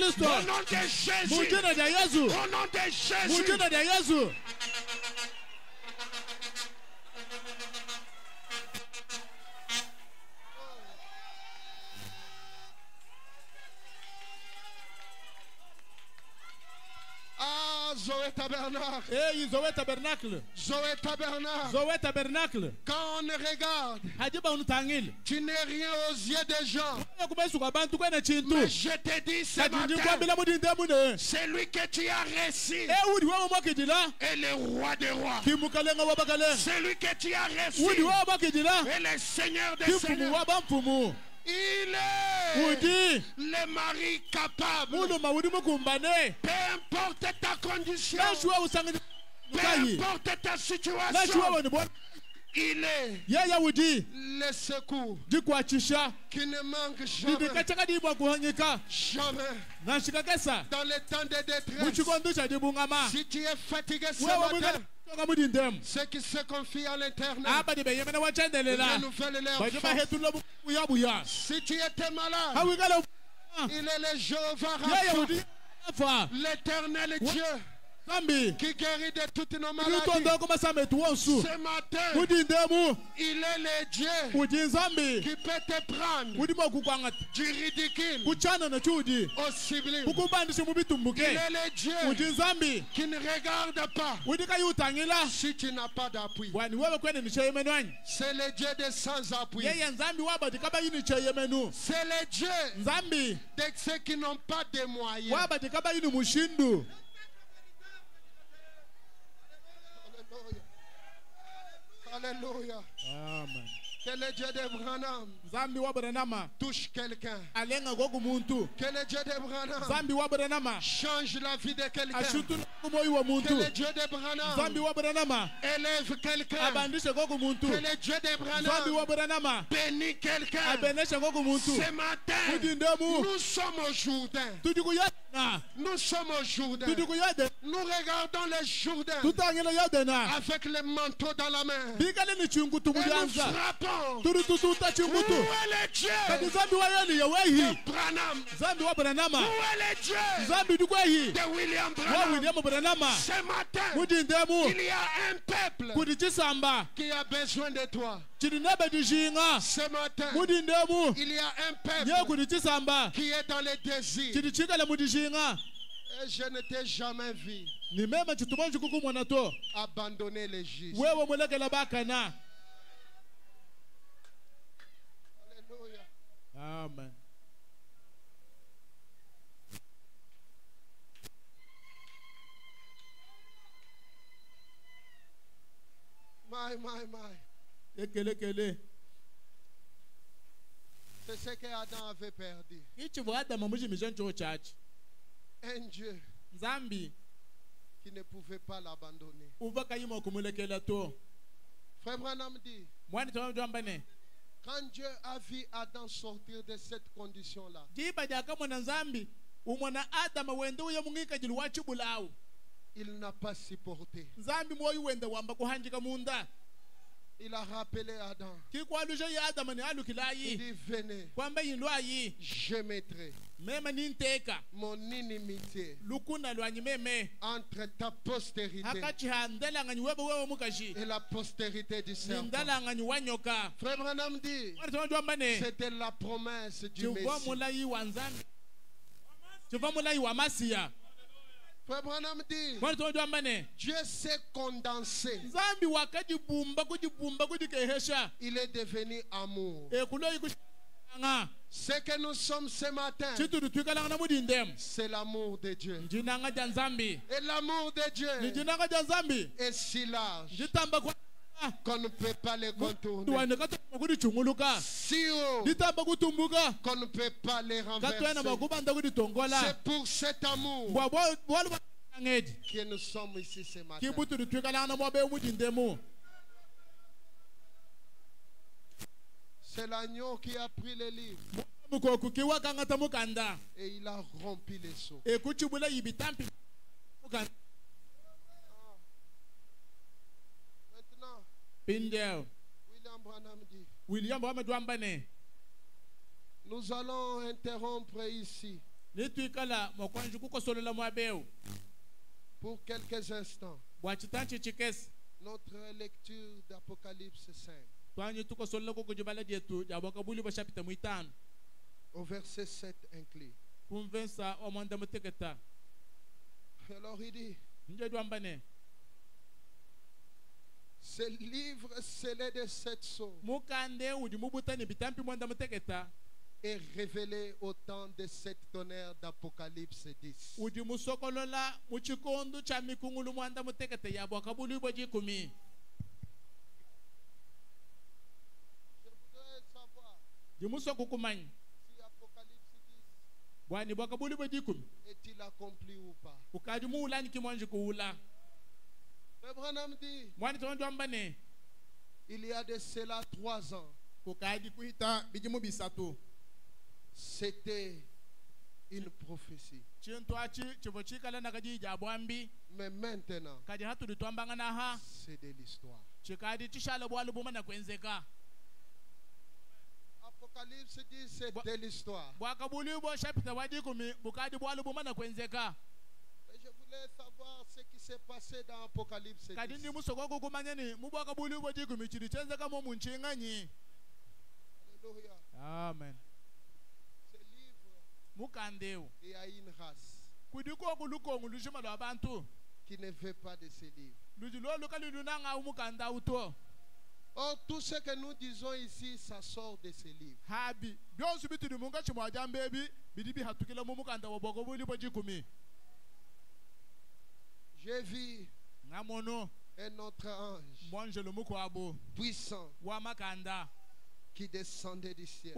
au nom de Jésus, au nom de Jésus. Zoé Tabernacle. Zoé Tabernacle. Quand on regarde, tu n'es rien aux yeux des gens. Mais je te dis ce matin, c'est lui que tu as reçu est le roi des rois. C'est lui que tu as reçu est le Seigneur des seigneurs. Il est le mari capable. Peu importe ta condition, peu importe ta situation, il est le secours qui ne manque jamais. Dans les temps de détresse, si tu es fatigué ce matin, ceux qui se confient à l'Éternel renouvellent leur force. Si tu étais malade, il est le Jéhovah Rapha, l'Éternel Dieu qui guérit de toutes nos maladies. Ce matin, il est le Dieu qui peut te prendre du ridicule au sublime. Il est le Dieu qui ne regarde pas si tu n'as pas d'appui. C'est le Dieu des sans appui. C'est le Dieu de ceux qui n'ont pas de moyens. Alléluia. Amen. Que le Dieu d'Abraham Zambi wa Branham. touche quelqu'un. Alenga goku muntu. Que le Dieu d'Abraham Zambi wa Branham. change la vie de quelqu'un. Ashutu moyo wa Que muntu. le Dieu d'Abraham Zambi wa Branham. élève quelqu'un. Abandishe goku muntu. Que le Dieu Zambi d'Abraham wa Branham. bénit quelqu'un. Abeneshe goku muntu. Ce matin, Kudindemu. nous sommes au Jourdain. Tujuku yadena. Nous sommes au Jourdain. Tujuku yadena. Nous regardons le Jourdain Tutangela yadena. avec le manteau dans la main. Bigale ni chungu Et nous tumulianza. frappons. Turutututa Où chungutu. est le Dieu Kati zambi wa yeli yawehi. Branham? Zambi wa Branham. Où est le Dieu Zambi dukwehi. de William Wa Branham? William Branham. Ce matin, Mudindemu. il y a un peuple Kudichisamba. qui a besoin de toi. Chirinebe dijinga. Ce matin, Mudindemu. il y a un Nye peuple kudichisamba. qui est dans les désirs. Chidichikala mudijinga. Et je ne t'ai jamais vu Ni mema chitumanji kuku mwanato. abandonner les justes. Wewe mulekela bakana. Alléluia. Amen. My. Ekele. C'est ce que Adam avait perdu. Ichi bwada mamuji mission church. Un Dieu Zambi. qui ne pouvait pas l'abandonner. Uvaka yimo kumulekela to. Frère Branham dit, Mwani tuwambane. quand Dieu a vu Adam sortir de cette condition-là, Jiba jaka mwana Zambi. Umwana Adama wende uya mungika jilu wachi bulau. il n'a pas supporté. Zambi moyo wende wamba kuhanjika munda. Il a rappelé Adam. Kikwalusha ya Adama ni alu Il kilayi. dit, venez, Kwamba yinlwa yi. je mettrai Mema ninteka. mon inimitié Lukuna lwanyi meme. entre ta postérité Hakachi handela ngani wewe mukashi. et la postérité du serpent. Nindala ngani wanyoka. Frère Branham dit, Mwani tuwambane. c'était la promesse du Chiva Messie. mulayi wa Nzambi. Chiva mulayi wa Masiya. Frère Branham dit, Mwani tuwambane. Dieu s'est condensé. Nzambi wakajibumba kujikehesha. Il est devenu amour. Kuloyi kushanga. Ce que nous sommes ce matin, Chituru twikala na mudindem. c'est l'amour de Dieu. Njinanga ja Nzambi. Et l'amour de Dieu Njinanga ja Nzambi. est si large Jitamba kwa qu'on ne peut pas le contourner. tuwane kata kudi chunguluka. Si haut Ditamba kutumbuka. qu'on ne peut pas les Katwana renverser. bakubanda kudi tongola. C'est pour cet amour Bwalu ngedi. que nous sommes ici ce matin. Kibuturu twikala na mwabe mudindemu. C'est l'agneau qui a pris le livre Mukoku kiwa kangata mukanda. et il a rompu les seaux. Kuchibula yibitampi mukanda. Maintenant, Pindel. William Branham dit, William Mohamed Wambane. nous allons interrompre ici Nitwikala mokwanju kukosolola mwabeu. pour quelques instants Bwachitanchi chikesi. notre lecture d'Apocalypse 5 Twanyi tukosolola kukujibala dietu jabokabuli bashapita muitano. au verset 7 inclus. Kumvensa omanda muteketa. Alors il dit, Nje Wambane. ce livre scellé de 7 sceaux Mukande uji mubutani bitampi mwanda muteketa. est révélé au temps de 7 tonnerres d'Apocalypse 10. Uji musokolola muchikondu cha mikungulu mwanda muteketa yabokabuli bojikumi. Je voudrais savoir Jimusoko kumanyi. si Apocalypse 10 Bwani bokabuli bojikumi. est-il accompli ou pas. Ukadi muulani kimwanji kuula. Frère Branham dit, Mwani tonjo Wambane. il y a de cela 3 ans, Kukadi kuita bijimu bisatu. c'était une prophétie. Chintuachi chivochikala nakaji jabwambi. Mais maintenant, Kadi hatu ditwambanga naha. c'est de l'histoire. Chikadi chishala bwalu bumana kwenzeka. Apocalypse 10, c'est de l'histoire. Bwakabuli bo shapita wajikumi bukadi bwalu bumana kwenzeka. Mais je voulais savoir ce qui s'est passé dans Apocalypse 10. Kadi ndi musoko kukumanyani mubwakabuli bojikumi chiri chenzeka mo munchinganyi. Alléluia. Amen. Ce livre, Mukandeu. il y a une race Kudiko kulukongu lushima lwa bantu. qui ne veut pas de ce livre. Lujilo lukaludunanga umukanda uto. Or, tout ce que nous disons ici, ça sort de ce livre. Habi. Byonsu bitiri munga chimwaja mbebi. Bidibi hatukila mumukanda wabokabuli bojikumi. J'ai vu Ngamono. Un autre ange puissant qui descendait du ciel,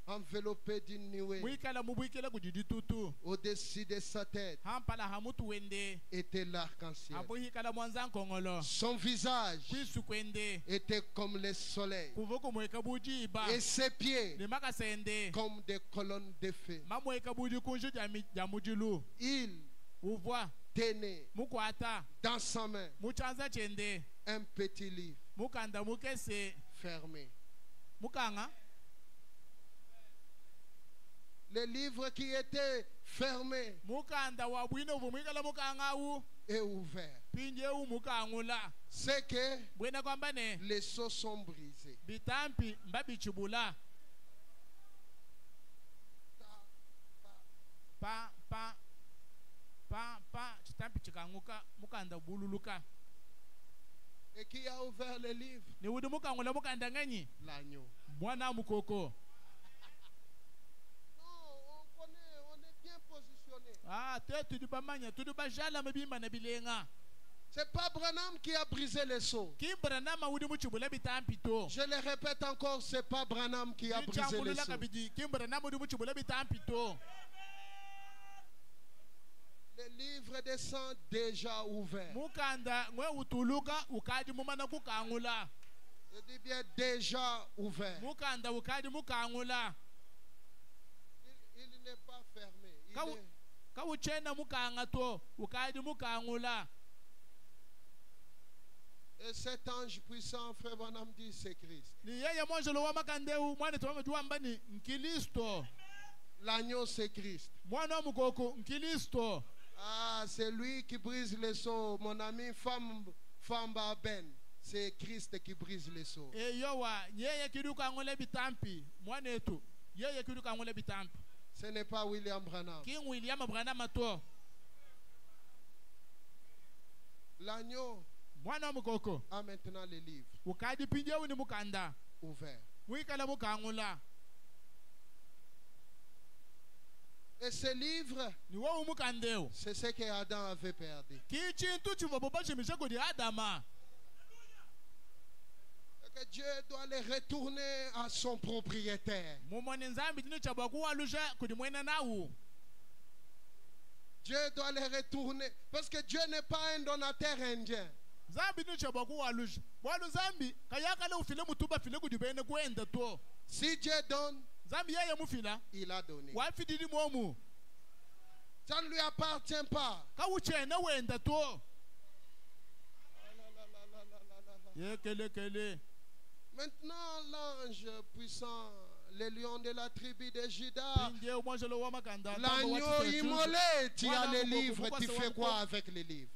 enveloppé d'une nuée. Au-dessus de sa tête était l'arc-en-ciel. Son visage était comme le soleil et ses pieds comme des colonnes de feu. Il tenait dans sa main un petit livre fermé. Le livre qui était fermé est ouvert. C'est que les seaux sont brisés. Et qui a ouvert le livre? L'agneau. Non, on est bien positionné. C'est pas Branham qui a brisé les seaux. Je le répète encore, c'est pas Branham qui a brisé les seaux. Le livre descend déjà ouvert. Je dis bien déjà ouvert. Il n'est pas fermé. Et cet ange puissant, Frère Branham dit, c'est Christ. L'agneau, c'est Christ. Ah, c'est lui qui brise les seaux. Mon ami Famba Ben, c'est Christ qui brise les seaux. Ce n'est pas William Branham. L'agneau a maintenant les livres ouverts. Et ce livre, c'est ce que Adam avait perdu. Que Dieu doit les retourner à son propriétaire. Dieu doit les retourner. Parce que Dieu n'est pas un donateur indien. Si Dieu donne, il a donné. Ça ne lui appartient pas. Maintenant, l'ange puissant, le lion de la tribu de Juda, l'agneau immolé, tu as les livres, tu fais quoi avec les livres?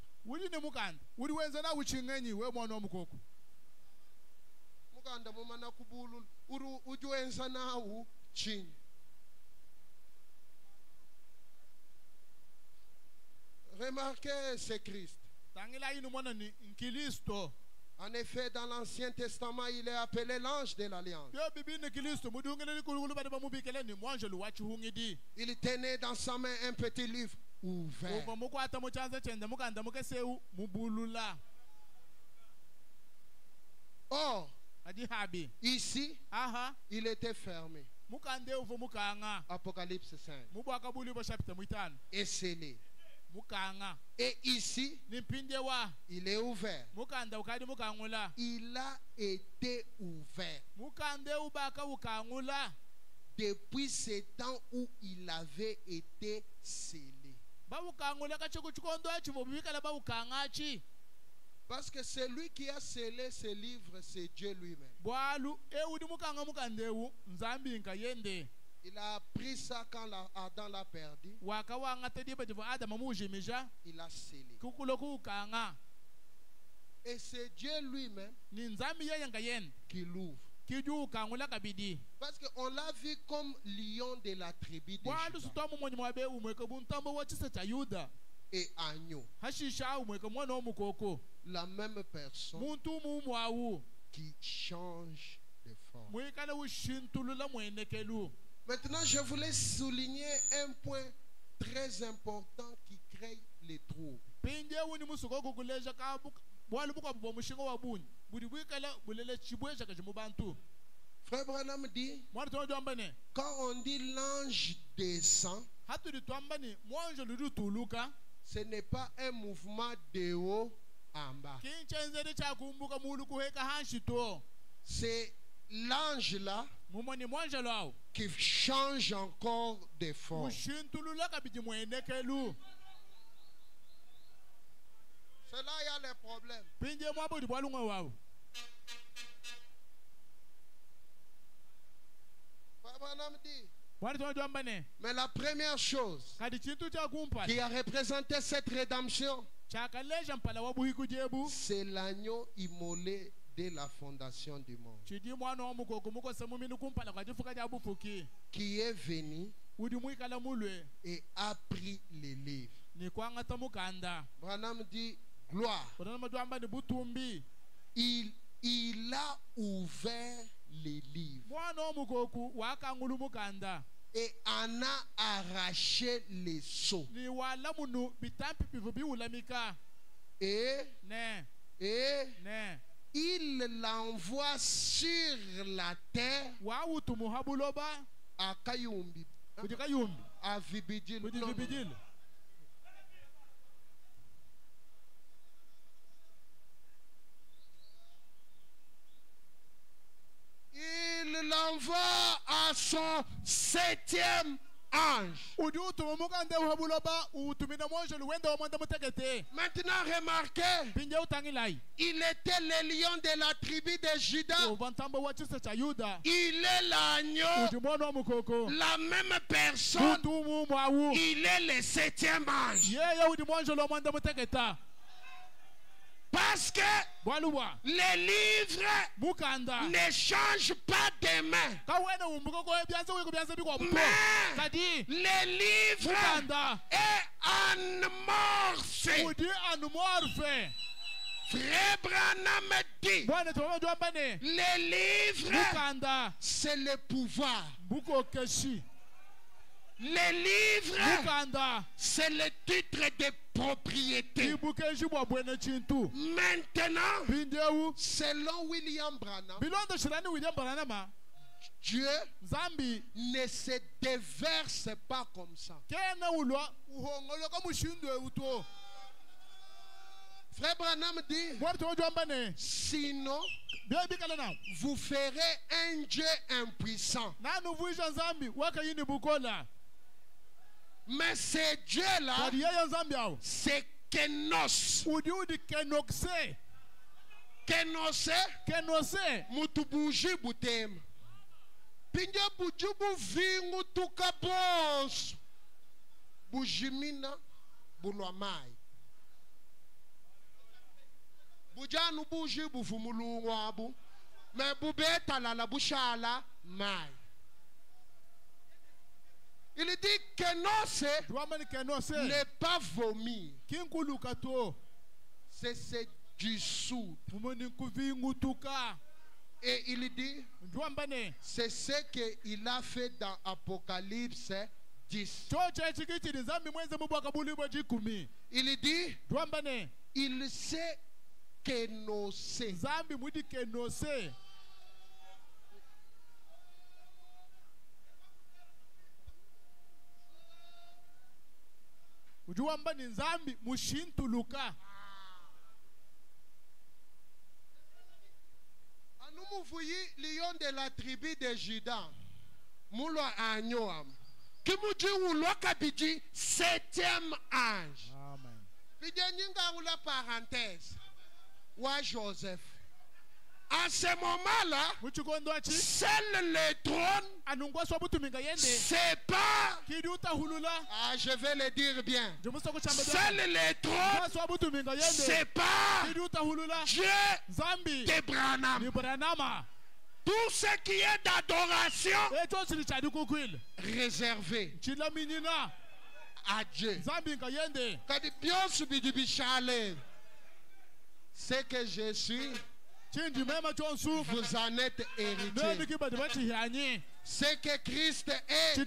Remarquez, c'est Christ. En effet, dans l'Ancien Testament, il est appelé l'ange de l'Alliance. Il tenait dans sa main un petit livre ouvert. Or, ici, il était fermé. Apocalypse 5. Et scellé. Et ici, il est ouvert. Il a été ouvert depuis ce temps où il avait été scellé. Parce que celui qui a scellé ce livre, c'est Dieu lui-même. Il a pris ça quand Adam l'a perdu. Il a scellé. Et c'est Dieu lui-même qui l'ouvre. Parce qu'on l'a vu comme lion de la tribu de Juda. Et agneau. La même personne qui change de forme. Maintenant, je voulais souligner un point très important qui crée les troubles. Pinje wuni musuko kukuleja ka bwali buka bwa mushingo wa buni. Budi bwikala bulele chibweja kajimu bantu. Frère Branham dit, quand on dit l'ange descend, ce n'est pas un mouvement de haut en bas. C'est l'ange là qui change encore de forme. C'est là il y a les problèmes. Mais la première chose qui a représenté cette rédemption, c'est l'agneau immolé dès la fondation du monde, qui est venu et a pris les livres. Branham dit gloire. Il a ouvert les livres et en a arraché les sceaux. Et il l'envoie sur la terre à Kayumbi, à Vibidil. Il l'envoie à son 7e ange. Maintenant, remarquez, il était le lion de la tribu de Juda. Il est l'agneau, la même personne. Il est le 7e ange. Parce que les livres ne changent pas de main. Mais les livres est anamorphé. Frère Branham dit, les livres, c'est le pouvoir. Les livres, c'est le titre de propriété. Maintenant, selon William Branham, Dieu ne se déverse pas comme ça. Frère Branham dit, sinon, vous ferez un Dieu impuissant. Mais ce Dieu-là, c'est Kenos. Kenos, mutubuji butem. Pinja bujubu vingu tukabos. Bujimina bulwamai. Bujanu buji bufumulu wabu. Me bubeta la bushala mai. Il dit que non, c'est ne pas vomir. C'est du soude. Et il dit, c'est ce qu'il a fait dans Apocalypse 10. Il dit, il sait que nous sait. Ujuamba ni nzambi mushintuluka. Anumuvuyi lion de la tribu de Juda. Mulo anyoam. Kimuji ulo kabiji 7e ange. Amen. Pidenyinga ula parenthèse. Wa Joseph. À ce moment-là, seul le trône, c'est pas, je vais le dire bien, seul le trône, c'est pas Dieu de Branham. Tout ce qui est d'adoration réservé à Dieu. C'est que je suis vous en êtes héritiers. Ce que Christ est,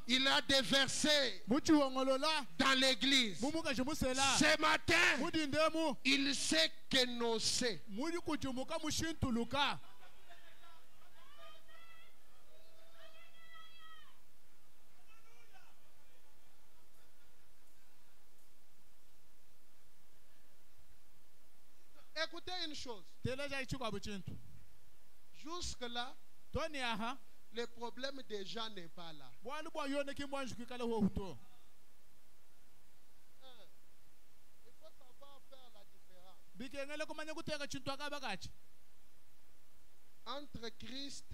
il a déversé dans l'église. Ce matin, il sait que nous sommes. Écoutez une chose. Jusque-là, le problème des gens n'est pas là. Il faut savoir faire la différence entre Christ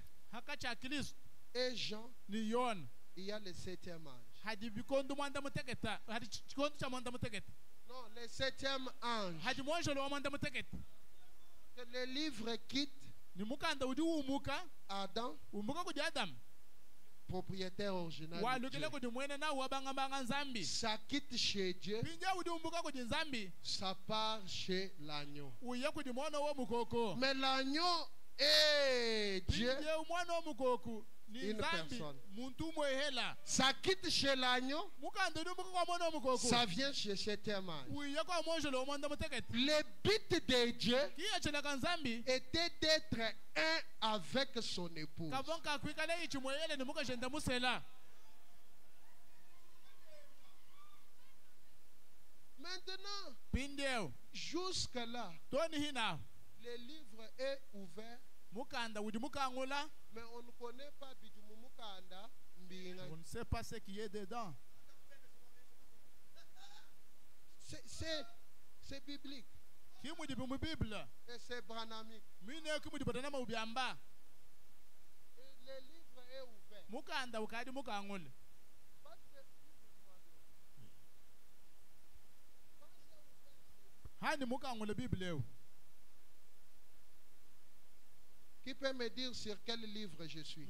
et Jean. Il y a le 7e ange. Non, le 7e ange. Que le livre quitte Adam, propriétaire original de Dieu. Ça quitte chez Dieu, ça part chez l'agneau. Mais l'agneau est Dieu, une personne. Ça quitte chez l'agneau, ça vient chez cet ange. Le but de Dieu était d'être un avec son épouse. Maintenant, jusque-là, le livre est ouvert. Mais on ne connaît pas Bidumumukanda. On ne sait pas ce qui est dedans. C'est biblique. Et c'est branamique. Et le livre est ouvert. Qui peut me dire sur quel livre je suis?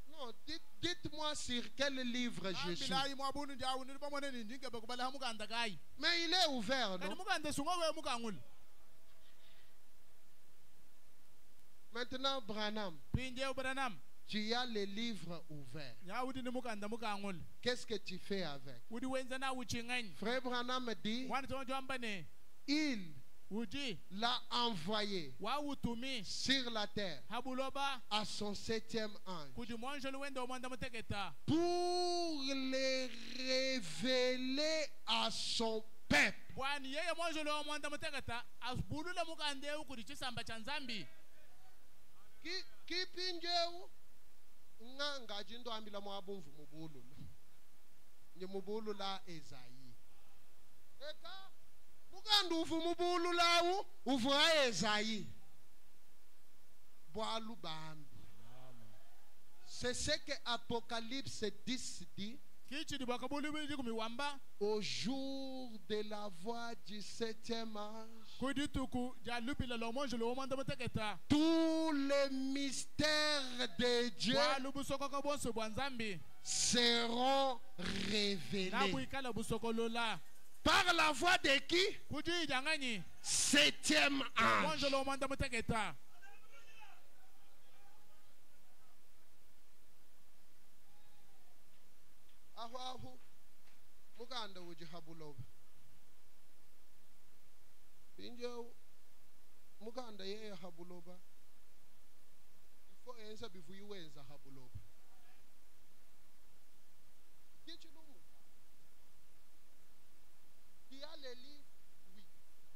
Non, dites-moi sur quel livre je suis. Mais il est ouvert, non? Maintenant, Branham, tu as les livres ouverts. Qu'est-ce que tu fais avec? Frère Branham dit, il l'a envoyé sur la terre à son 7e ange pour les révéler à son peuple. Qui pinjeu nga jindo ambila mwabumvu mubulu la Esaïe. Eka mugandu ufu mubulu la ufu Esaïe. Boalu bambi. C'est ce que Apocalypse 10 dit. Au jour de la voix du 7e ange, tous les mystères de Dieu seront révélés. Par la voix de qui? 7e ange. Ahu muganda wuji habuloba pinjo muganda yeye habuloba ifo enza bivuyi wenza habuloba kichilumu qui a les livres, oui,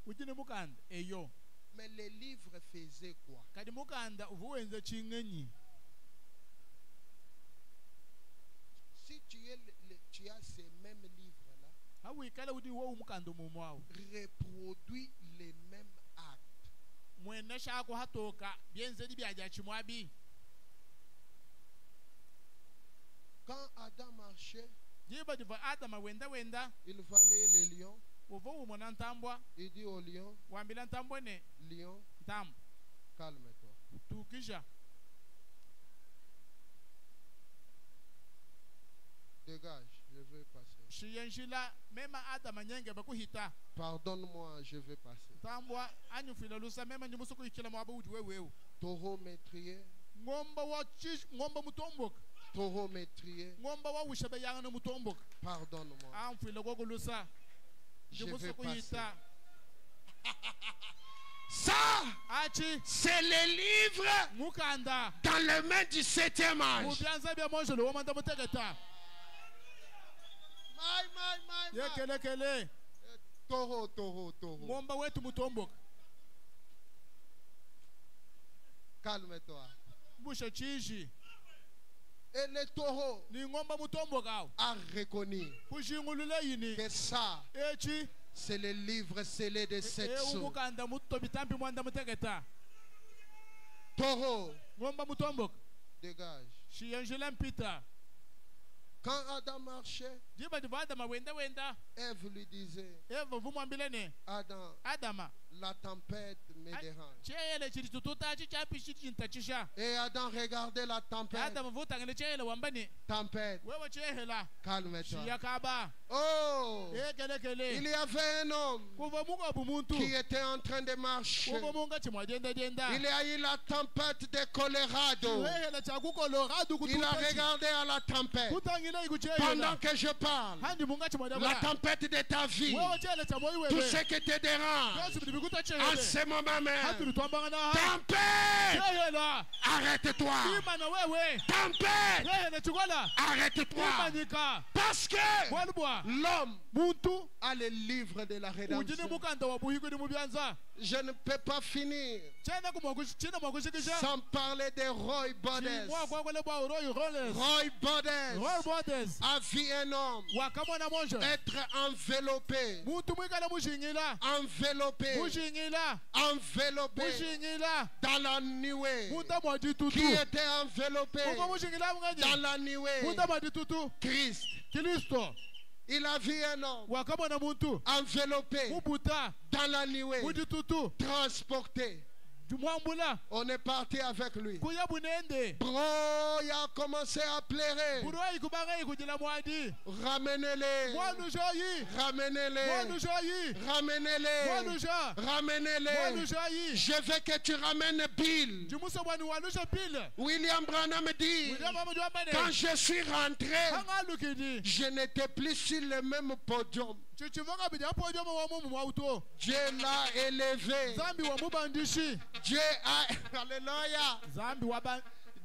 ujine muganda eyo, mais les livres faisaient quoi? kadi muganda uvuwenza chingenyi. Si tu as ces mêmes livres-là, reproduis les mêmes actes. Quand Adam marchait, il valait les lions. Il dit au lion, lion, calme-toi. Dégage, je vais passer. Pardonne-moi, je vais passer. Taureau métrier. Taureau métrier. Pardonne-moi. Je vais passer. Ça, c'est les livres dans les mains du 7e âge. Taureau. Calme-toi. Et le taureau a reconnu que ça, c'est le livre scellé de 7 sceaux. Taureau, dégage. Quand Adam marchait, Ève lui disait, Adam, la tempête me dérange. Et Adam regardait la tempête. Tempête, calme-toi. Oh, il y avait un homme qui était en train de marcher. Il y a eu la tempête de Colorado. Il a regardé à la tempête. Pendant que je parle, la tempête de ta vie, tout ce qui te dérange, en ce moment même, tempête, arrête-toi. Tempête, arrête-toi. Parce que l'homme a le livre de la rédemption. Je ne peux pas finir sans parler de Roy Bodès. Roy Bodès a vu un homme être enveloppé dans la nuée. Qui était enveloppé dans la nuée? Christ. Il a vu un homme enveloppé dans la nuée, transporté. On est parti avec lui. Bro, il a commencé à pleurer. Ramenez-les. Ramenez-les. Ramenez-les. Ramenez-les. Je veux que tu ramènes Bill. William Branham dit, quand je suis rentré, je n'étais plus sur le même podium. Dieu l'a élevé. Dieu a, alléluia.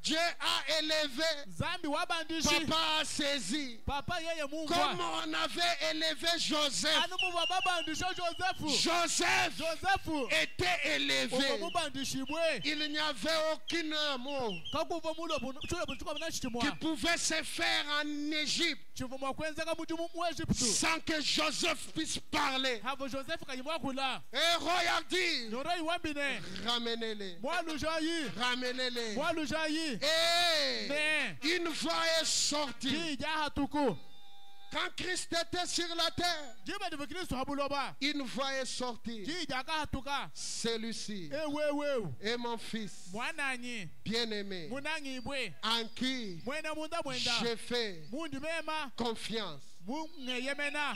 Dieu a élevé. Papa a saisi. Comme on avait élevé Joseph. Joseph était élevé. Il n'y avait aucun amour qui pouvait se faire en Égypte sans que Joseph puisse parler. Et Roy a dit, ramenez-les. Ramenez-les. Et une voix est sortie. Quand Christ était sur la terre, une voix est sortie. Celui-ci est mon fils bien-aimé, en qui j'ai fait confiance.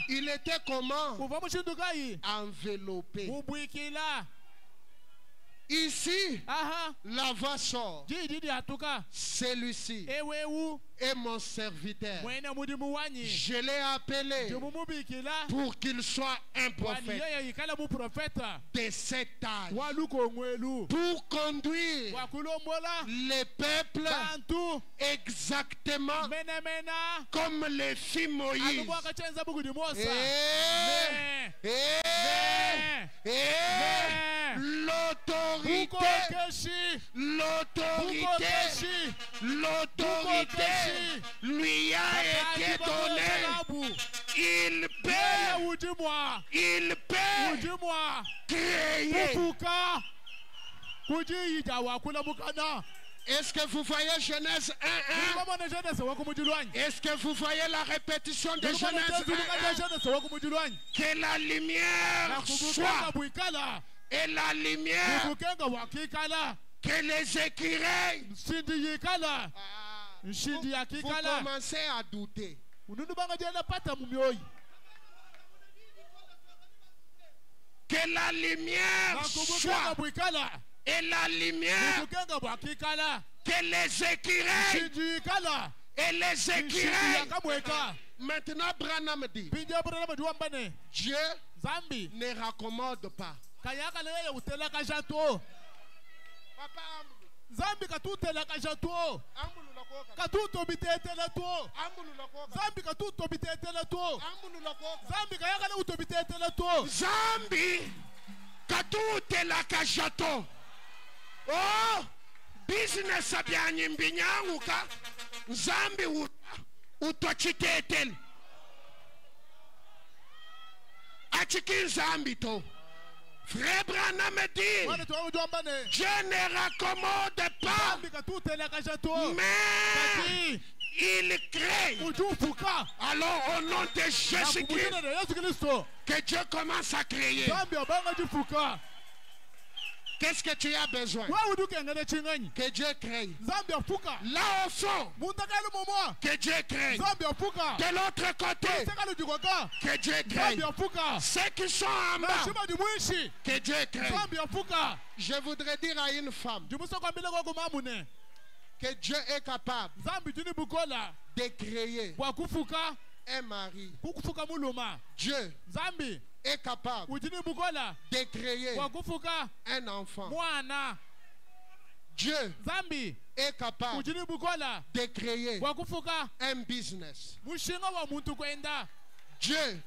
Il était comment? Enveloppé. Ici, la voix sort. Celui-ci est mon serviteur. Je l'ai appelé pour qu'il soit un prophète de cet âge, pour conduire les peuples exactement comme les filles Moïse. L'autorité lui a été donnée. Il peut créer. Est-ce que vous voyez Genèse 1:1? Est-ce que vous voyez la répétition de Genèse 1:1? Que la lumière soit. Et la lumière, que les écureuils, vous commencez à douter. Que la lumière soit. Et la lumière. Que les écureuils. Et les écureuils. Maintenant, Branham dit, Dieu ne raccommode pas. Zambi katutela kajato. Katuto bitetela to. Zambi katuto bitetela to. Zambi kayakala utobitetela to. Zambi katutela kajato. Oh, business abyanyi mbinyanguka. Zambi utochitetela. Achiki Zambi to. Frère Branham me dit, Dieu ne raccommode pas, mais il crée. Alors au nom de Jésus-Christ, que Dieu commence à créer. Qu'est-ce que tu as besoin? Que Dieu crée. Là au fond, que Dieu crée. De l'autre côté, que Dieu crée. Ceux qui sont en bas, que Dieu crée. Je voudrais dire à une femme que Dieu est capable de créer un mari. Dieu est capable de créer un enfant. Dieu est capable de créer un business. Dieu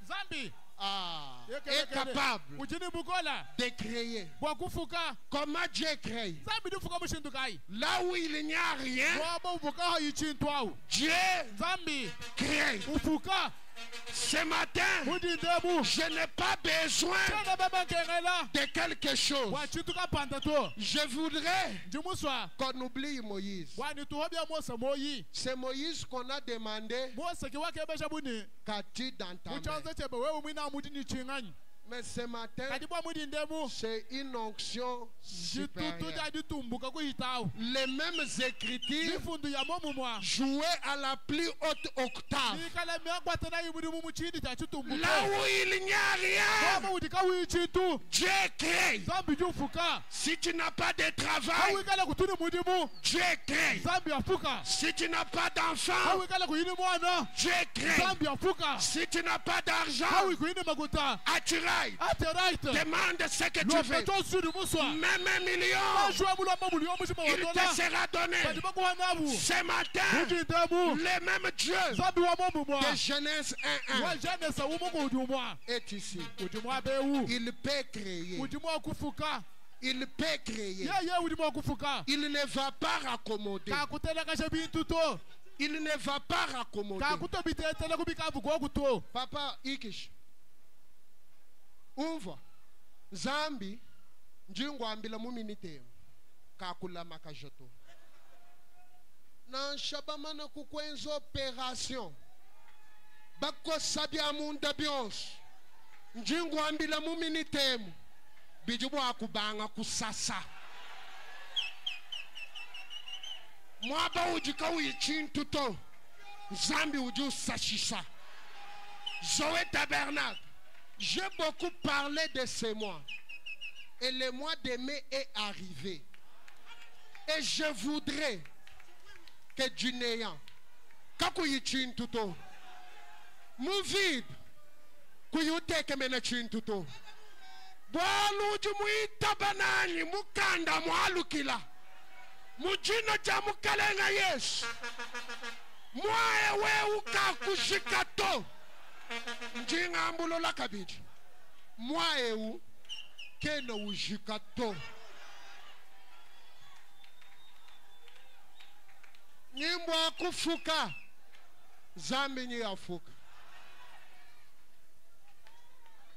est capable de créer. Comment Dieu crée? Là où il n'y a rien, Dieu crée. Ce matin, je n'ai pas besoin de quelque chose. Je voudrais qu'on oublie Moïse. C'est Moïse qu'on a demandé qu'as-tu dans ta main. Mais ce matin, c'est une onction supérieure. Les mêmes écritures jouées à la plus haute octave. Là où il n'y a rien, Dieu crée. Si tu n'as pas de travail, Dieu crée. Si tu n'as pas d'enfant, Dieu crée. Si tu n'as pas d'argent, demande ce que tu veux. Même $1 million, il te sera donné. Ce matin, le même Dieu de Genèse 1:1 est ici. Il peut créer. Il peut créer. Il ne va pas raccommoder. Il ne va pas raccommoder. Papa Ikish. Umva Zambi njingwambila mu minute kakula makajoto na shabamana kukwenza operation bako sabya munda byonse njingwambila mu minute bijubu akubanga kusasa mwaba ujika uyichintu to Zambi uju sashisa Zoé Tabernacle. J'ai beaucoup parlé de ces mois. Et le mois de mai est arrivé. Et je voudrais que du néant, kakuyichin tuto, muvide, kuyuteke menachin tuto, boaluju muita banani, mukanda mualukila, mujino jamukalenga yes, mwae ukakushikato. Njingambulo la kabidi mwaeu keno ujikato nyimbo akufuka Zambi nyi afuka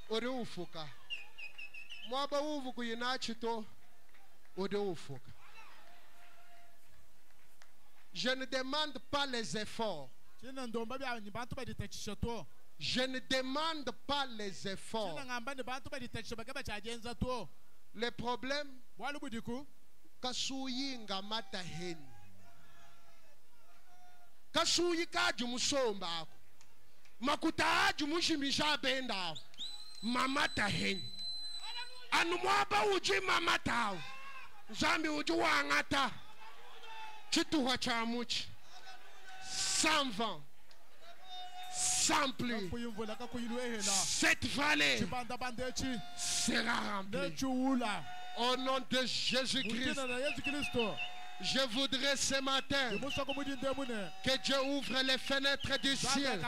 ode ufuka mwaba uvu kuyinachito ode ufuka. Je ne demande pas les efforts. Je ne demande pas les efforts. Le problème, kasuyi ngamata hen. Kasuyi kaji musomba ako. makuta jumushimisha benda mama tahen anu mwaba uji mama tao zambi uji wangata chituwa chamuchi 120 sans plus cette vallée sera remplie au nom de Jésus-Christ. Je voudrais ce matin que Dieu ouvre les fenêtres du ciel,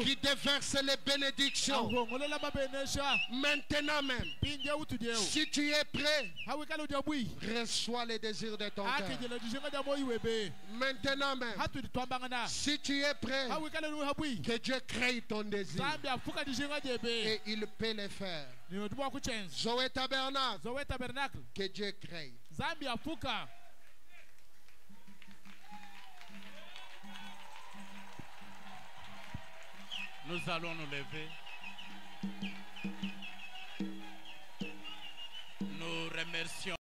qui déverse les bénédictions. Maintenant même, si tu es prêt, reçois les désirs de ton cœur. Maintenant même, si tu es prêt, que Dieu crée ton désir et il peut le faire. Zoé Tabernacle, que Dieu crée. Zambia Fuka. Nous allons nous lever. Nous remercions.